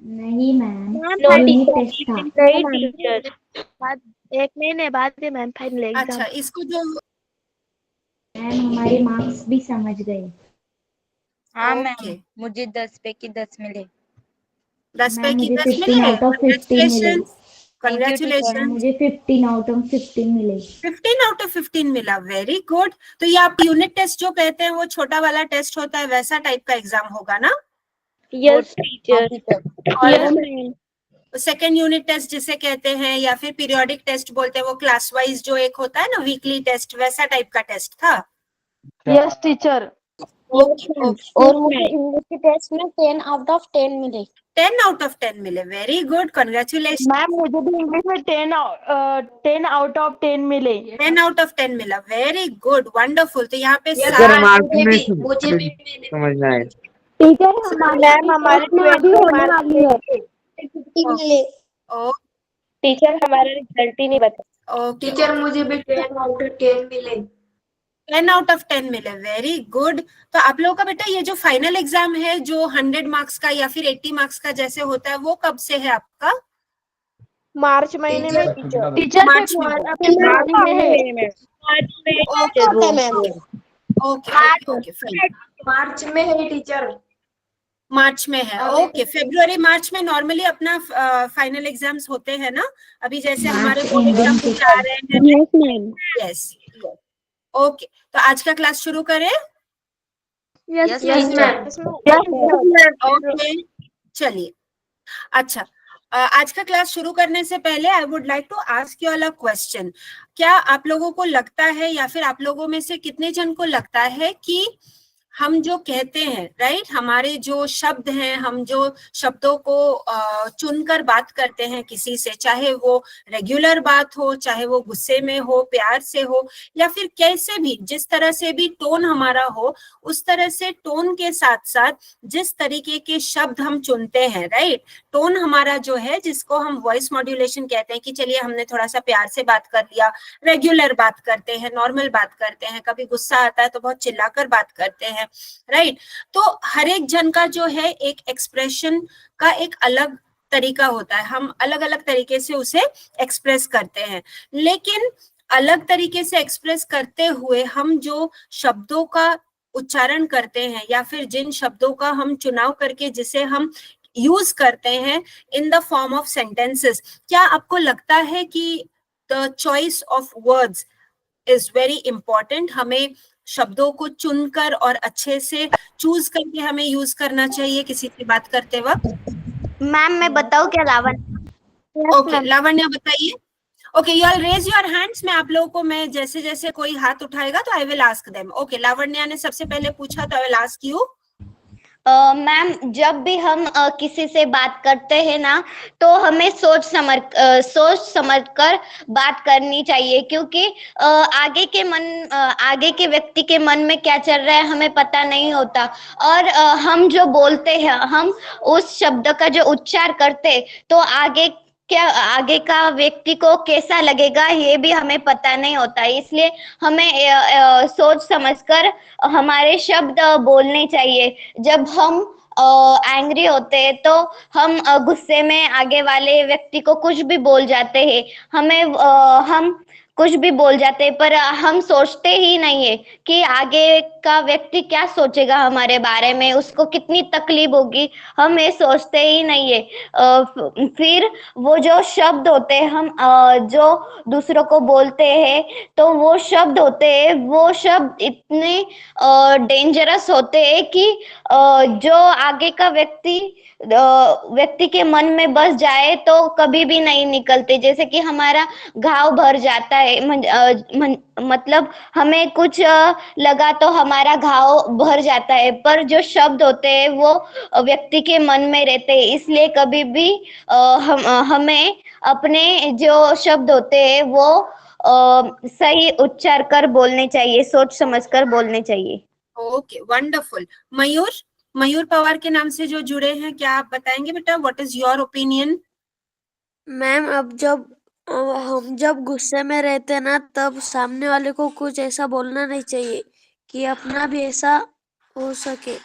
नहीं ma'am, ma'am no unit teacher, test था। नहीं टीचर। बाद 1 महीने बाद है मैम फाइनल एग्जाम। अच्छा, इसको जो मैम हमारे मार्क्स भी समझ गए। हाँ ओके, मैम, मुझे 10 पे की 10 मिले। 10 पे मैम की मुझे 10 15 मिले। आउट ऑफ 15 मिले। Congratulation, thank you teacher. Ma'am congratulation. मुझे 15 आउट ऑफ 15 मिले। 15 आउट ऑफ 15 मिला, वेरी गुड। तो ये आप यूनिट टेस्ट जो कहते हैं वो छोटा वाला टेस्ट होता है, वैसा टाइप का एग्जाम होगा ना? Yes teacher. और मैम सेकेंड यूनिट टेस्ट जिसे कहते हैं या फिर पीरियोडिक टेस्ट बोलते हैं, वो क्लास वाइज जो एक होता है ना, वीकली टेस्ट, वैसा टाइप का टेस्ट था? Yes teacher. Okay okay. और मुझे इंग्लिश के टेस्ट में 10 आउट ऑफ 10 मिले। 10 आउट ऑफ 10 मिले, वेरी गुड, कंग्रेचुलेशन। मैम मुझे भी इंग्लिश में 10 आउट ऑफ 10 मिले। 10 आउट ऑफ 10 मिला, वेरी गुड, वंडरफुल। तो यहाँ पे सर मार्क्स में समझना है। टीचर हमारे मैम हमारे रिजल्ट में अभी 20 होने मार्क्स वाली है। मिले। ओ, टीचर हमारा रिजल्ट ही नहीं बता। Okay teacher okay. मुझे भी 10 आउट ऑफ 10 मिले। 10 आउट ऑफ 10 मिले, वेरी गुड। तो आप लोगों का बेटा ये जो फाइनल एग्जाम है, जो 100 मार्क्स का या फिर 80 मार्क्स का जैसे होता है, वो कब से है आपका? मार्च महीने में टीचर टीचर मार्च में हो। फरवरी में है। मार्च में okay teacher okay okay okay okay, fine. March में है टीचर। मार्च में है, ओके। फेब्रुअरी मार्च में नॉर्मली अपना फाइनल एग्जाम्स होते हैं ना, अभी जैसे हमारे मार्च बोर्ड एंडिंग एग्जाम से। आ रहे हैं। Yes ma'am. Yes, okay. तो आज का क्लास शुरू करें? Yes ma'am. ओके, चलिए। अच्छा, आज का क्लास शुरू करने से पहले I would like to ask you all a question. क्या आप लोगों को लगता है, या फिर आप लोगों में से कितने जन को लगता है कि हम जो कहते हैं, राइट, हमारे जो शब्द हैं, हम जो शब्दों को चुनकर बात करते हैं किसी से, चाहे वो रेगुलर बात हो, चाहे वो गुस्से में हो, प्यार से हो, या फिर कैसे भी, जिस तरह से भी टोन हमारा हो, उस तरह से टोन के साथ साथ जिस तरीके के शब्द हम चुनते हैं, राइट, टोन हमारा जो है, जिसको हम वॉइस मॉड्यूलेशन कहते हैं, कि चलिए हमने थोड़ा सा प्यार से बात कर लिया, रेगुलर बात करते हैं, नॉर्मल बात करते हैं, कभी गुस्सा आता है तो बहुत चिल्लाकर बात करते हैं, राइट। तो हर एक जन का जो है एक एक्सप्रेशन का एक अलग तरीका होता है, हम अलग अलग तरीके से उसे एक्सप्रेस करते हैं। लेकिन अलग तरीके से एक्सप्रेस करते हुए हम जो शब्दों का उच्चारण करते हैं, या फिर जिन शब्दों का हम चुनाव करके जिसे हम यूज करते हैं in the form of sentences, क्या आपको लगता है कि the choice of words is very important? हमें शब्दों को चुनकर और अच्छे से चूज करके हमें यूज करना चाहिए किसी से बात करते वक्त। मैम मैं बताऊँ क्या रावण? ओके, लावण्य बताइए। Okay, you all raise your hands. मैं आप लोगों को, मैं जैसे जैसे कोई हाथ उठाएगा तो I will ask them. Okay, Lavanya ने सबसे पहले पूछा तो I will ask you. Ma'am जब भी हम किसी से बात करते हैं ना, तो हमें सोच समझ कर बात करनी चाहिए, क्योंकि आगे के व्यक्ति के मन में क्या चल रहा है हमें पता नहीं होता। और हम जो बोलते हैं, हम उस शब्द का जो उच्चार करते, तो आगे का व्यक्ति को कैसा लगेगा ये भी हमें पता नहीं होता। इसलिए हमें सोच समझकर हमारे शब्द बोलने चाहिए। जब हम एंग्री होते हैं तो हम गुस्से में आगे वाले व्यक्ति को कुछ भी बोल जाते हैं। हम कुछ भी बोल जाते हैं, पर हम सोचते ही नहीं है कि आगे का व्यक्ति क्या सोचेगा हमारे बारे में, उसको कितनी तकलीफ होगी, हम ये सोचते ही नहीं है। फिर वो जो शब्द होते हैं हम जो दूसरों को बोलते हैं, तो वो शब्द होते हैं, वो शब्द इतने डेंजरस होते हैं कि जो आगे का व्यक्ति के मन में बस जाए तो कभी भी नहीं निकलते। जैसे कि हमारा घाव भर जाता है, मतलब हमें कुछ लगा तो हमारा घाव भर जाता है, पर जो शब्द होते हैं वो व्यक्ति के मन में रहते हैं। इसलिए कभी भी हमें अपने जो शब्द होते हैं वो सही उच्चार कर बोलने चाहिए, सोच समझ कर बोलने चाहिए। Okay, wonderful. मयूर, मयूर पवार के नाम से जो जुड़े हैं, क्या आप बताएंगे बेटा, what is your opinion? Ma'am हम जब गुस्से में रहते हैं ना, तब सामने वाले को कुछ ऐसा बोलना नहीं चाहिए कि अपना भी ऐसा हो सके।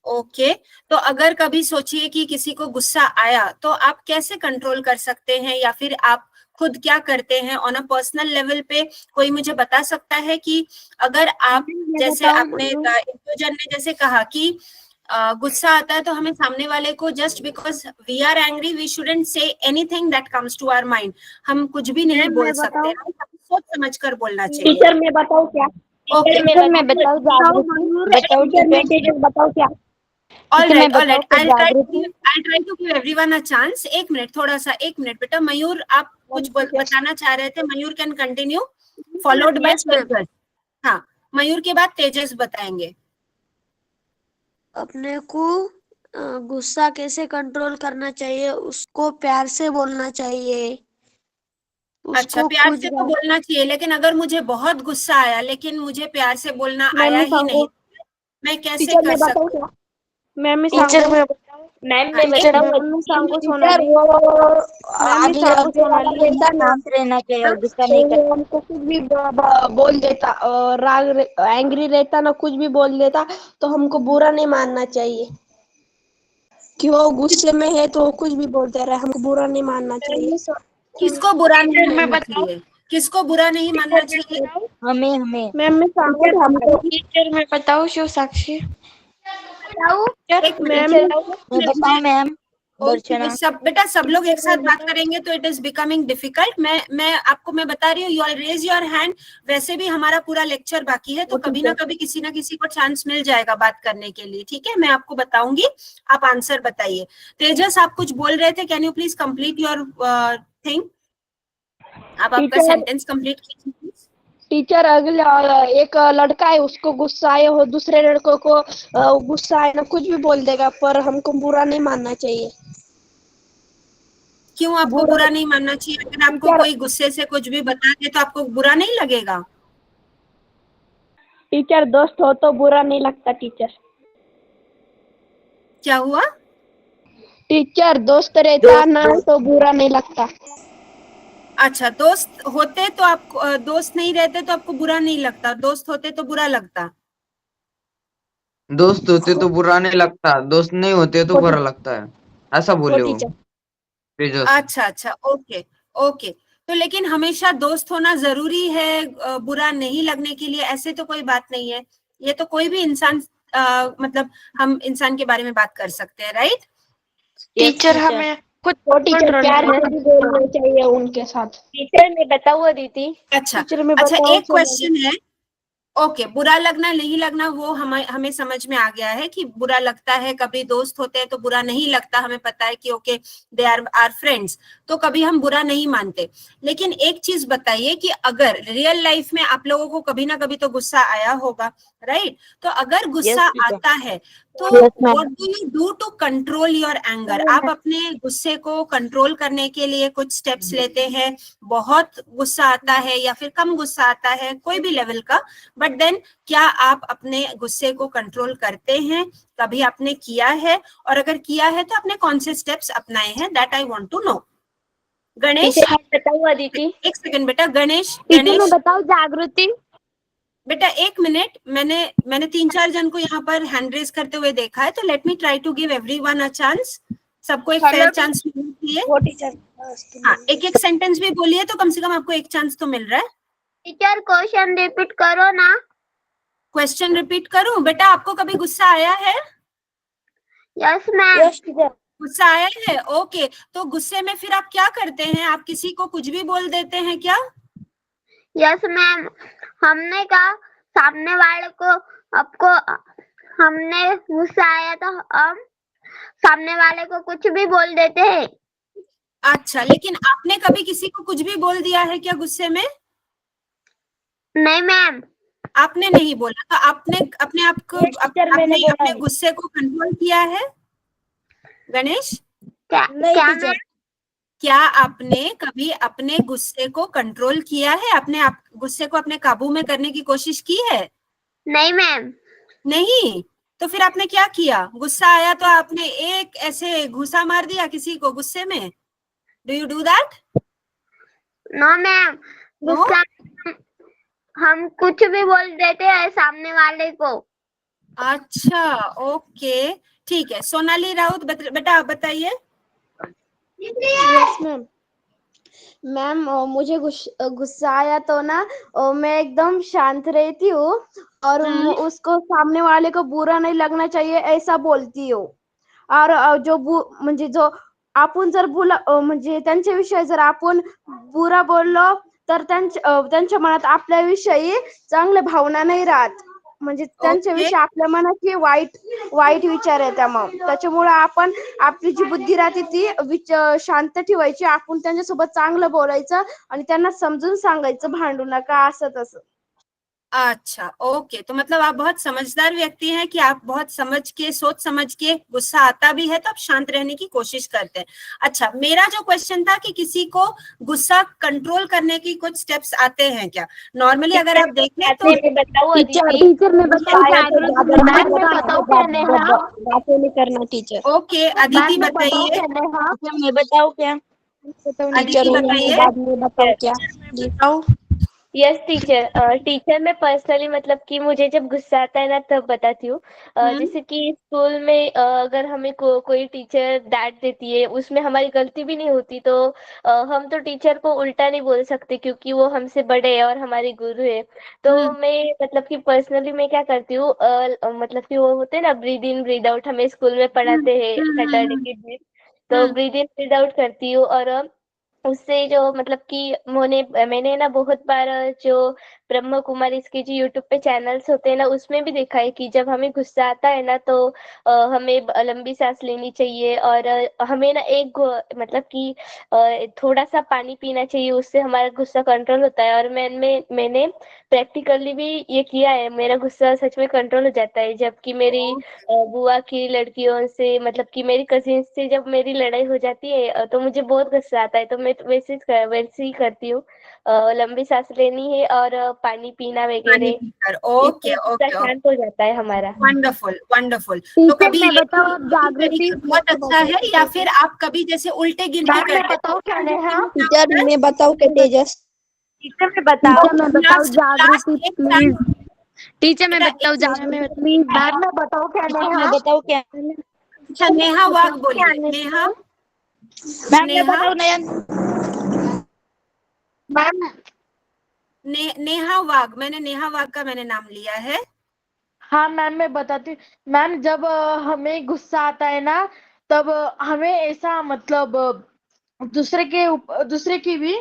ओके, तो अगर कभी सोचिए कि किसी को गुस्सा आया तो आप कैसे कंट्रोल कर सकते हैं, या फिर आप खुद क्या करते हैं ऑन अ पर्सनल लेवल पे? कोई मुझे बता सकता है कि अगर आप, जैसे आपने इंद्रजन ने जैसे कहा कि गुस्सा आता है तो हमें सामने वाले को, just because we are angry we shouldn't say anything that comes to our mind, हम कुछ भी नहीं बोल सकते, हमें सोच समझ कर बोलना चाहिए। टीचर मैं बताऊँ क्या? ओके, मैं बताऊँ बताओ क्या? ऑल मैं राइट, ऑल बताऊँ राइट, तो I Jagriti try to give everyone a chance. एक मिनट, थोड़ा सा, एक मिनट बेटा। मयूर, आप कुछ बताना चाह रहे थे, मयूर कैन कंटिन्यू, फॉलोड बाय तेजस। हाँ, मयूर के बाद तेजस बताएंगे। अपने को गुस्सा कैसे कंट्रोल करना चाहिए, उसको प्यार से बोलना चाहिए। अच्छा, उसको प्यार कुछ से तो बोलना चाहिए, लेकिन अगर मुझे बहुत गुस्सा आया लेकिन मुझे प्यार से बोलना मैम आया मैं ही सांगू नहीं, मैं कैसे टीचर कर मैं बताऊँ सकती क्या? हूँ? मैम मैं टीचर सांगू मैं मैम हाँ, मैं एक बताऊँ सांगू सोनाली रहता ना रहना चाहिए और गुस्सा तो नहीं वो हमको कुछ भी बोल देता, राग एंग्री रहता ना, कुछ भी बोल देता तो हमको बुरा नहीं मानना चाहिए कि वो गुस्से में है तो वो कुछ भी बोलते रहे, हमको बुरा नहीं मानना चाहिए। किसको बुरा नहीं मानना चाहिए? किसको बुरा नहीं मानना चाहिए? हमें मैम मैं सांगू हमको टीचर मैं बताऊँ शिव साक्षी? एक मिनट, मैम मैं बताऊं मैम? ओके, दर्शना, सब बेटा, सब लोग एक साथ बात करेंगे तो इट इज बिकमिंग डिफिकल्ट। मैं आपको मैं बता रही हूँ, you all raise your hand. वैसे भी हमारा पूरा लेक्चर बाकी है, तो कभी ना कभी किसी ना किसी को चांस मिल जाएगा बात करने के लिए, ठीक है? मैं आपको बताऊंगी, आप आंसर बताइए। तेजस, आप कुछ बोल रहे थे, can you please complete your thing? आप आपका सेंटेंस कंप्लीट कीजिए। टीचर अगले एक लड़का है, उसको गुस्सा आए हो, दूसरे लड़कों को गुस्सा आए ना, कुछ भी बोल देगा, पर हमको बुरा नहीं मानना चाहिए। क्यों आपको बुरा नहीं मानना चाहिए? अगर आपको टीचर कोई गुस्से से कुछ भी बता दे तो आपको बुरा नहीं लगेगा? टीचर दोस्त हो तो बुरा नहीं लगता टीचर। क्या हुआ? टीचर दोस्त रहता ना तो बुरा नहीं लगता। अच्छा, दोस्त होते तो आपको, दोस्त नहीं रहते तो आपको बुरा नहीं लगता, दोस्त होते तो बुरा लगता। दोस्त होते तो बुरा नहीं लगता, दोस्त नहीं होते तो बुरा लगता है, ऐसा बोले वो टीचर तेजस। अच्छा अच्छा, ओके ओके। तो लेकिन हमेशा दोस्त होना जरूरी है बुरा नहीं लगने के लिए? ऐसे तो कोई बात नहीं है, ये तो कोई भी इंसान, मतलब हम इंसान के बारे में बात कर सकते हैं, राइट? टीचर हमें खुद वो टीचर प्यार से भी बोलना चाहिए उनके साथ। टीचर मैं बताऊँ दीदी? अच्छा टीचर मैं अच्छा, बताऊँ एक क्वेश्चन है। ओके, बुरा लगना नहीं लगना वो हमें समझ में आ गया है कि बुरा लगता है, कभी दोस्त होते हैं तो बुरा नहीं लगता, हमें पता है कि ओके दे आर फ्रेंड्स, तो कभी हम बुरा नहीं मानते। लेकिन एक चीज बताइए कि अगर रियल लाइफ में आप लोगों को कभी ना कभी तो गुस्सा आया होगा, राइट? तो अगर गुस्सा आता है तो what do you do to control your anger? आप अपने गुस्से को कंट्रोल करने के लिए कुछ स्टेप्स लेते हैं? बहुत गुस्सा आता है या फिर कम गुस्सा आता है, कोई भी लेवल का, बट देन क्या आप अपने गुस्से को कंट्रोल करते हैं? कभी आपने किया है? और अगर किया है तो आपने कौन से स्टेप्स अपनाए हैं? That I want to know. Ganesh, बताऊँ अदिति? एक सेकंड बेटा, गणेश टीचर मैं गणेश बताऊँ जागृति? बेटा एक मिनट, मैंने 3-4 जन को यहाँ पर हैंड रेज करते हुए देखा है, तो let me try to give everyone a chance. सबको एक फेयर चांस मिलना चाहिए। वो टीचर हाँ, एक एक सेंटेंस भी बोलिए तो कम से कम आपको एक चांस तो मिल रहा है। टीचर क्वेश्चन रिपीट करो ना। क्वेश्चन रिपीट करूं? बेटा आपको कभी गुस्सा आया है? Yes ma'am. गुस्सा आया है, ओके। तो गुस्से में फिर आप क्या करते हैं? आप किसी को कुछ भी बोल देते हैं क्या? यस मैम, हमने कहा सामने वाले को, आपको हमने गुस्सा आया तो हम सामने वाले को कुछ भी बोल देते हैं। अच्छा, लेकिन आपने कभी किसी को कुछ भी बोल दिया है क्या गुस्से में? नहीं मैम। आपने नहीं बोला, तो आपने अपने आप को अपने गुस्से को कंट्रोल किया है? गणेश, क्या मैम? क्या आपने कभी अपने गुस्से को कंट्रोल किया है? अपने आप गुस्से को अपने काबू में करने की कोशिश की है? नहीं मैम। नहीं? तो फिर आपने क्या किया? गुस्सा आया तो आपने एक ऐसे घूसा मार दिया किसी को गुस्से में? Do you do that? No ma'am, गुस्सा हम कुछ भी बोल देते हैं सामने वाले को। अच्छा, ओके, ठीक है। सोनाली राउत, बेटा आप बताइए। Yes ma'am. मैम मुझे गुस्सा आया तो ना मैं एकदम शांत रहती हूँ और उसको सामने वाले को बुरा नहीं लगना चाहिए ऐसा बोलती हूँ। और म्हणजे जो आपण जर म्हणजे त्यांच्याविषयी जर आपण बुरा बोललो तर त्यांच्या मनात आपल्याविषयी चांगल्या भावना नाही राहत. म्हणजे ओके, त्यांच्याविषयी आपल्या मनात वाईट वाईट विचार येतात. मग त्याच्यामुळे आपण आपली जी बुद्धी राहते ती शांत ठेवायची. आपण त्यांच्यासोबत चांगलं बोलायचं आणि त्यांना समजून सांगायचं भांडू नका असं तसं. अच्छा, ओके। तो मतलब आप बहुत समझदार व्यक्ति हैं कि आप बहुत समझ के, सोच समझ के, गुस्सा आता भी है तो आप शांत रहने की कोशिश करते हैं। अच्छा, मेरा जो क्वेश्चन था कि किसी को गुस्सा कंट्रोल करने की कुछ स्टेप्स आते हैं क्या? नॉर्मली अगर आप देखें तो मैं बताऊँ अदिति? टीचर ने बताया तो मैम मैं बताऊँ क्या नेहा? बातें नहीं करना टीचर. ओके, अदिति बताइए। मैं बताऊँ क्या? अदिति बताइए। बाद में बताओ क्या. Yes teacher. टीचर मैं पर्सनली मतलब कि मुझे जब गुस्सा आता है ना तब बताती हूँ। जैसे कि स्कूल में अगर हमें कोई टीचर डांट देती है, उसमें हमारी गलती भी नहीं होती तो हम तो टीचर को उल्टा नहीं बोल सकते क्योंकि वो हमसे बड़े हैं और हमारे गुरु है। तो मैं मतलब कि पर्सनली मैं क्या करती हूँ, मतलब कि वो होते हैं ना ब्रीद इन ब्रीद आउट, हमें स्कूल में पढ़ाते हैं सैटरडे के दिन। तो ब्रीद इन ब्रीद आउट करती हूँ और उससे जो मतलब कि मैंने ना बहुत बार जो ब्रह्म कुमारी इसके जो यूट्यूब पे चैनल्स होते हैं ना उसमें भी देखा है कि जब हमें गुस्सा आता है ना तो हमें लंबी सांस लेनी चाहिए और हमें ना मतलब कि थोड़ा सा पानी पीना चाहिए, उससे हमारा गुस्सा कंट्रोल होता है। और मैंने प्रैक्टिकली भी ये किया है, मेरा गुस्सा सच में कंट्रोल हो जाता है। जबकि मेरी बुआ की लड़कियों से मतलब कि मेरी कजिन से जब मेरी लड़ाई हो जाती है तो मुझे बहुत गुस्सा आता है, तो मैं वैसे ही करती हूँ। लंबी सांस लेनी है और पानी पीना वगैरह। ओके, इससे गुस्सा ओके, शांत हो जाता है हमारा। Wonderful, wonderful. तो कभी ये तरीका बहुत अच्छा है या फिर आप कभी जैसे उल्टे गिनती मैम मैं करते बताऊँ क्या नेहा? टीचर मैं बताओ क्या तेजस. टीचर मैं बताओ जागृति प्लीज। टीचर मैं बताऊँ मैम मैं बताऊँ क्या नेहा? मैं बताऊँ क्या? अच्छा, नेहा वाघ बोलिए। नेहा, मैम मैं नेहा, बताऊँ नयन? मैम नेहा वाघ, मैंने नेहा वाघ का मैंने नाम लिया है। हाँ मैम मैं बताती हूँ। मैम जब हमें गुस्सा आता है ना तब हमें ऐसा मतलब दूसरे की भी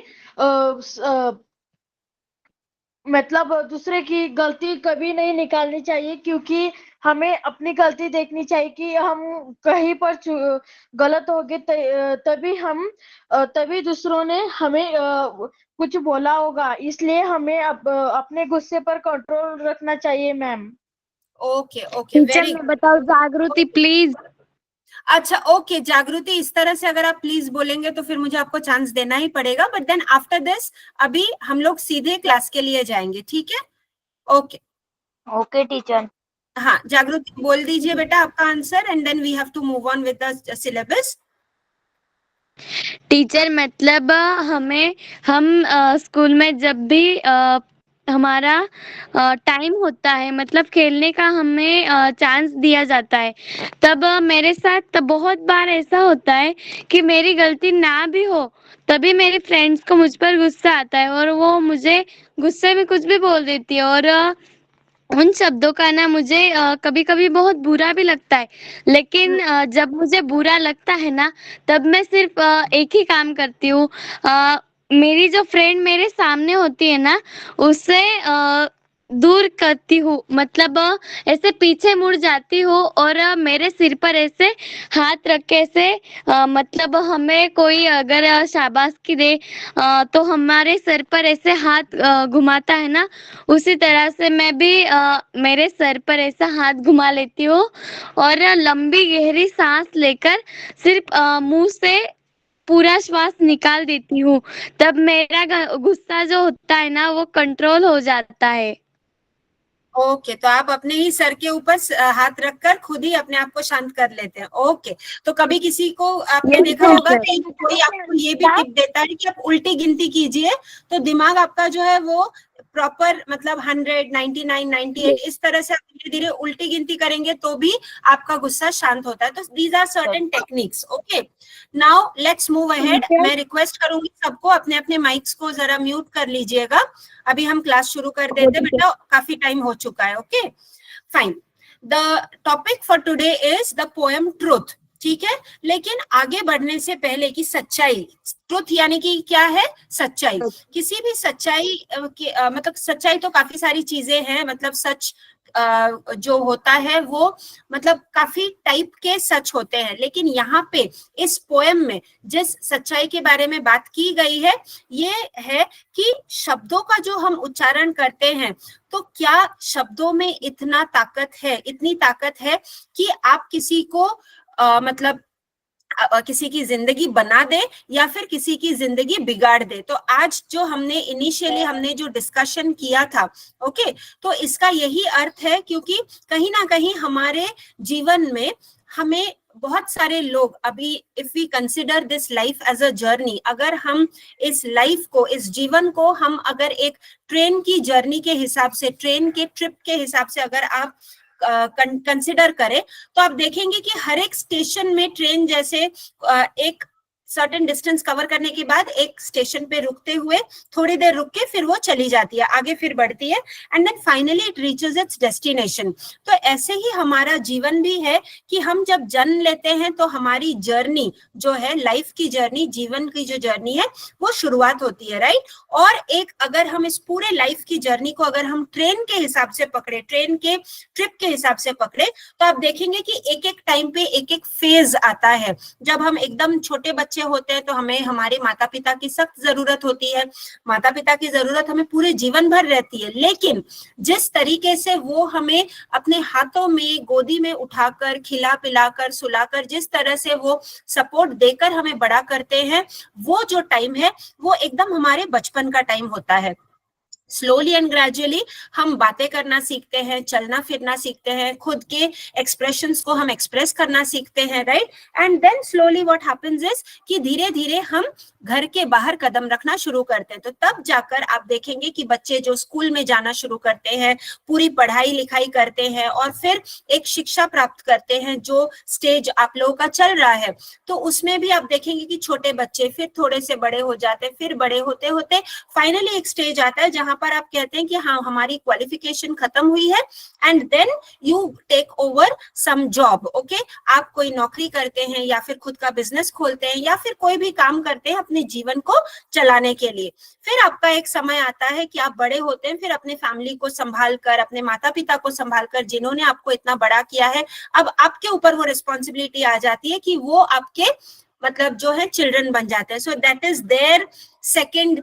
मतलब दूसरे की गलती कभी नहीं निकालनी चाहिए, क्योंकि हमें अपनी गलती देखनी चाहिए कि हम कहीं पर गलत हो गए तभी दूसरों ने हमें कुछ बोला होगा, इसलिए हमें अपने गुस्से पर कंट्रोल रखना चाहिए मैम। ओके, ओके, वेरी मैं बताओ जागृति प्लीज। अच्छा, ओके जागृति, इस तरह से अगर आप प्लीज बोलेंगे तो फिर मुझे आपको चांस देना ही पड़ेगा, बट देन आफ्टर दिस अभी हम लोग सीधे क्लास के लिए जाएंगे, ठीक है? Okay, okay teacher. हाँ जागृति बोल दीजिए बेटा आपका answer and then we have to move on with the syllabus. Teacher मतलब हम स्कूल में जब भी हमारा टाइम होता है मतलब खेलने का हमें चांस दिया जाता है, तब मेरे साथ बहुत बार ऐसा होता है कि मेरी गलती ना भी हो तभी मेरे फ्रेंड्स को मुझ पर गुस्सा आता है और वो मुझे गुस्से में कुछ भी बोल देती है और उन शब्दों का ना मुझे कभी कभी बहुत बुरा भी लगता है, लेकिन जब मुझे बुरा लगता है ना तब मैं सिर्फ एक ही काम करती हूँ। मेरी जो फ्रेंड मेरे सामने होती है ना उससे दूर करती हूँ, मतलब ऐसे पीछे मुड़ जाती हूँ और मेरे सिर पर ऐसे हाथ रख के ऐसे मतलब हमें कोई अगर शाबाशी दे तो हमारे सर पर ऐसे हाथ घुमाता है ना, उसी तरह से मैं भी मेरे सर पर ऐसा हाथ घुमा लेती हूँ और लंबी गहरी सांस लेकर सिर्फ मुंह से पूरा श्वास निकाल देती हूँ, तब मेरा गुस्सा जो होता है ना वो कंट्रोल हो जाता है। ओके, तो आप अपने ही सर के ऊपर हाथ रखकर खुद ही अपने आप को शांत कर लेते हैं। ओके, तो कभी किसी को आपने देखा होगा कि कोई आपको ये भी टिप देता है कि आप उल्टी गिनती कीजिए तो दिमाग आपका जो है वो प्रॉपर मतलब 100, 99, 98 इस तरह से आप धीरे धीरे उल्टी गिनती करेंगे तो भी आपका गुस्सा शांत होता है। तो these are certain techniques. Okay, now let's move ahead. मैं रिक्वेस्ट करूंगी सबको अपने अपने माइक्स को जरा म्यूट कर लीजिएगा। अभी हम क्लास शुरू कर देते हैं बेटा, काफी टाइम हो चुका है। Okay fine. The topic for today is the poem truth. ठीक है, लेकिन आगे बढ़ने से पहले कि सच्चाई, ट्रुथ यानी कि क्या है, सच्चाई। किसी भी सच्चाई मतलब सच्चाई तो काफी सारी चीजें हैं, मतलब सच जो होता है वो मतलब काफी टाइप के सच होते हैं, लेकिन यहाँ पे इस पोएम में जिस सच्चाई के बारे में बात की गई है ये है कि शब्दों का जो हम उच्चारण करते हैं तो क्या शब्दों में इतना ताकत है, इतनी ताकत है कि आप किसी को मतलब किसी की जिंदगी बना दे या फिर किसी की जिंदगी बिगाड़ दे। तो आज जो हमने इनिशियली हमने जो डिस्कशन किया था, ओके, तो इसका यही अर्थ है, क्योंकि कहीं ना कहीं हमारे जीवन में हमें बहुत सारे लोग अभी, if we consider this life as a journey, अगर हम इस लाइफ को, इस जीवन को हम अगर एक ट्रेन की जर्नी के हिसाब से, ट्रेन के ट्रिप के हिसाब से अगर आप कंसिडर करें तो आप देखेंगे कि हर एक स्टेशन में ट्रेन जैसे एक सर्टेन डिस्टेंस कवर करने के बाद एक स्टेशन पे रुकते हुए थोड़ी देर रुक के फिर वो चली जाती है, आगे फिर बढ़ती है, and then finally it reaches its destination. तो ऐसे ही हमारा जीवन भी है कि हम जब जन्म लेते हैं तो हमारी जर्नी जो है, लाइफ की जर्नी, जीवन की जो जर्नी है वो शुरुआत होती है, राइट। और एक अगर हम इस पूरे लाइफ की जर्नी को अगर हम ट्रेन के हिसाब से पकड़े, ट्रेन के ट्रिप के हिसाब से पकड़े, तो आप देखेंगे कि एक एक टाइम पे एक एक फेज आता है। जब हम एकदम छोटे बच्चे होते हैं तो हमें हमारे माता पिता की सख्त जरूरत होती है, माता पिता की जरूरत हमें पूरे जीवन भर रहती है, लेकिन जिस तरीके से वो हमें अपने हाथों में गोदी में उठाकर खिला पिलाकर सुलाकर जिस तरह से वो सपोर्ट देकर हमें बड़ा करते हैं, वो जो टाइम है वो एकदम हमारे बचपन का टाइम होता है। स्लोली एंड ग्रेजुअली हम बातें करना सीखते हैं, चलना फिरना सीखते हैं, खुद के एक्सप्रेशंस को हम एक्सप्रेस करना सीखते हैं, right. And then slowly what happens is कि धीरे धीरे हम घर के बाहर कदम रखना शुरू करते हैं। तो तब जाकर आप देखेंगे कि बच्चे जो स्कूल में जाना शुरू करते हैं, पूरी पढ़ाई लिखाई करते हैं और फिर एक शिक्षा प्राप्त करते हैं, जो स्टेज आप लोगों का चल रहा है, तो उसमें भी आप देखेंगे कि छोटे बच्चे फिर थोड़े से बड़े हो जाते हैं, फिर बड़े होते होते फाइनली एक स्टेज आता है जहां पर आप कहते हैं कि हाँ हमारी क्वालिफिकेशन खत्म हुई है, and then you take over some job. Okay, आप कोई नौकरी करते हैं या फिर खुद का बिजनेस खोलते हैं या फिर कोई भी काम करते हैं अपने जीवन को चलाने के लिए। फिर आपका एक समय आता है कि आप बड़े होते हैं, फिर अपने फैमिली को संभाल कर, अपने माता पिता को संभाल कर, जिन्होंने आपको इतना बड़ा किया है, अब आपके ऊपर वो रिस्पॉन्सिबिलिटी आ जाती है कि वो आपके मतलब जो है चिल्ड्रन बन जाते हैं। So that is their second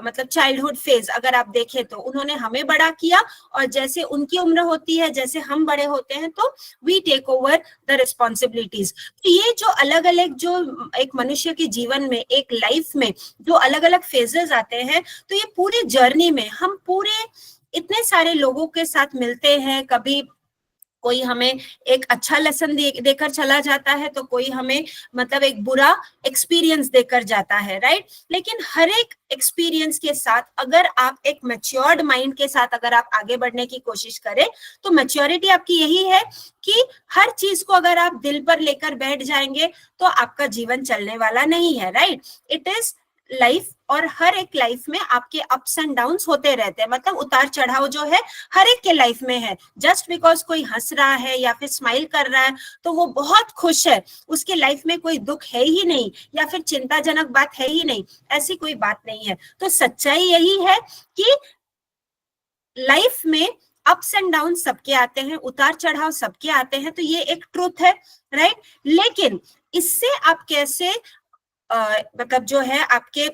मतलब चाइल्डहुड फेज। अगर आप देखें तो उन्होंने हमें बड़ा किया और जैसे उनकी उम्र होती है, जैसे हम बड़े होते हैं, तो we take over the responsibilities. तो ये जो अलग अलग जो एक मनुष्य के जीवन में, एक लाइफ में जो अलग अलग फेजेस आते हैं, तो ये पूरी जर्नी में हम पूरे इतने सारे लोगों के साथ मिलते हैं। कभी कोई हमें एक अच्छा लेसन देकर चला जाता है, तो कोई हमें मतलब एक बुरा एक्सपीरियंस देकर जाता है, राइट। लेकिन हर एक एक्सपीरियंस के साथ अगर आप एक मैच्योर्ड माइंड के साथ अगर आप आगे बढ़ने की कोशिश करें, तो मैच्योरिटी आपकी यही है कि हर चीज को अगर आप दिल पर लेकर बैठ जाएंगे तो आपका जीवन चलने वाला नहीं है, राइट। इट इज लाइफ, और हर एक लाइफ में आपके अप्स एंड डाउन्स होते रहते हैं, मतलब उतार चढ़ाव जो है हर एक के लाइफ में है। जस्ट बिकॉज कोई हंस रहा है या फिर स्माइल कर रहा है तो वो बहुत खुश है, उसके लाइफ में कोई दुख है ही नहीं या फिर चिंताजनक बात है ही नहीं, ऐसी कोई बात नहीं है। तो सच्चाई यही है कि लाइफ में अप्स एंड डाउन सबके आते हैं, उतार चढ़ाव सबके आते हैं, तो ये एक ट्रूथ है, राइट। लेकिन इससे आप कैसे मतलब जो है आपके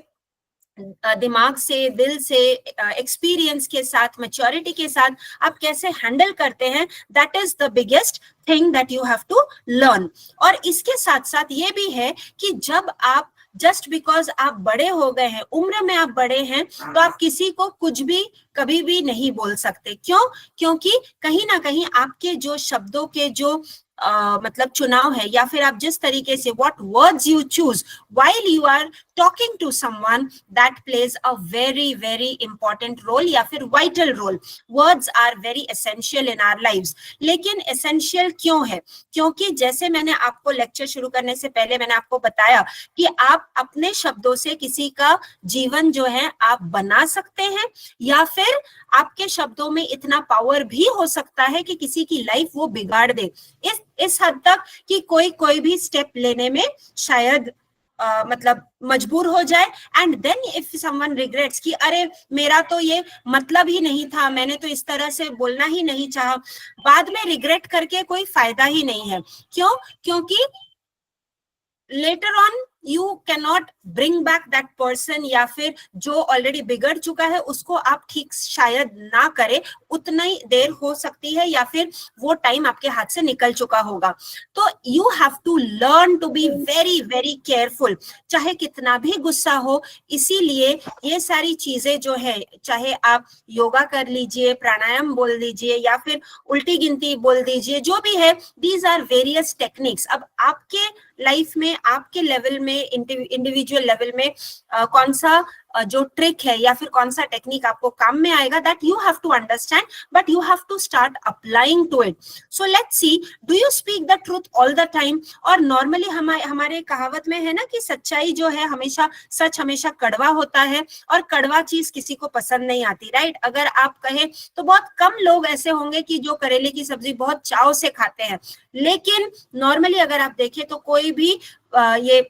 दिमाग से, दिल से, एक्सपीरियंस के साथ, मैच्योरिटी के साथ आप कैसे हैंडल करते हैं, that is the biggest thing that you have to learn. और इसके साथ साथ ये भी है कि जब आप जस्ट बिकॉज आप बड़े हो गए हैं, उम्र में आप बड़े हैं, तो आप किसी को कुछ भी कभी भी नहीं बोल सकते। क्यों? क्योंकि कहीं ना कहीं आपके जो शब्दों के जो मतलब चुनाव है, या फिर आप जिस तरीके से what words you choose while you are talking to someone, that plays a very very important role या फिर vital role. Words are very essential in our lives. लेकिन एसेंशियल क्यों है? क्योंकि जैसे मैंने आपको लेक्चर शुरू करने से पहले मैंने आपको बताया कि आप अपने शब्दों से किसी का जीवन जो है आप बना सकते हैं, या फिर आपके शब्दों में इतना पावर भी हो सकता है कि किसी की लाइफ वो बिगाड़ दे, इस हद तक कि कोई भी स्टेप लेने में शायद मतलब मजबूर हो जाए. And then if someone regrets कि अरे मेरा तो ये मतलब ही नहीं था, मैंने तो इस तरह से बोलना ही नहीं चाहा, बाद में रिग्रेट करके कोई फायदा ही नहीं है. क्यों? क्योंकि later on you cannot bring back that person, या फिर जो ऑलरेडी बिगड़ चुका है उसको आप ठीक शायद ना करें, उतना ही देर हो सकती है या फिर वो टाइम आपके हाथ से निकल चुका होगा. तो you have to learn to be very very careful, चाहे कितना भी गुस्सा हो. इसीलिए ये सारी चीजें जो है, चाहे आप योगा कर लीजिए, प्राणायाम बोल दीजिए, या फिर उल्टी गिनती बोल दीजिए, जो भी है, these are various techniques. अब आपके लाइफ में, आपके लेवल में, इंडिविजुअल लेवल में कौन सा जो ट्रिक है या फिर कौन सा टेक्निक आपको काम में आएगा, that you have to understand, but you have to start applying to it. So let's see, do you speak the truth all the time? और नॉर्मली हमारे कहावत में है ना कि सच्चाई जो है हमेशा, सच हमेशा कड़वा होता है, और कड़वा चीज किसी को पसंद नहीं आती, राइट? अगर आप कहें तो बहुत कम लोग ऐसे होंगे कि जो करेले की सब्जी बहुत चाव से खाते हैं, लेकिन नॉर्मली अगर आप देखें तो कोई भी ये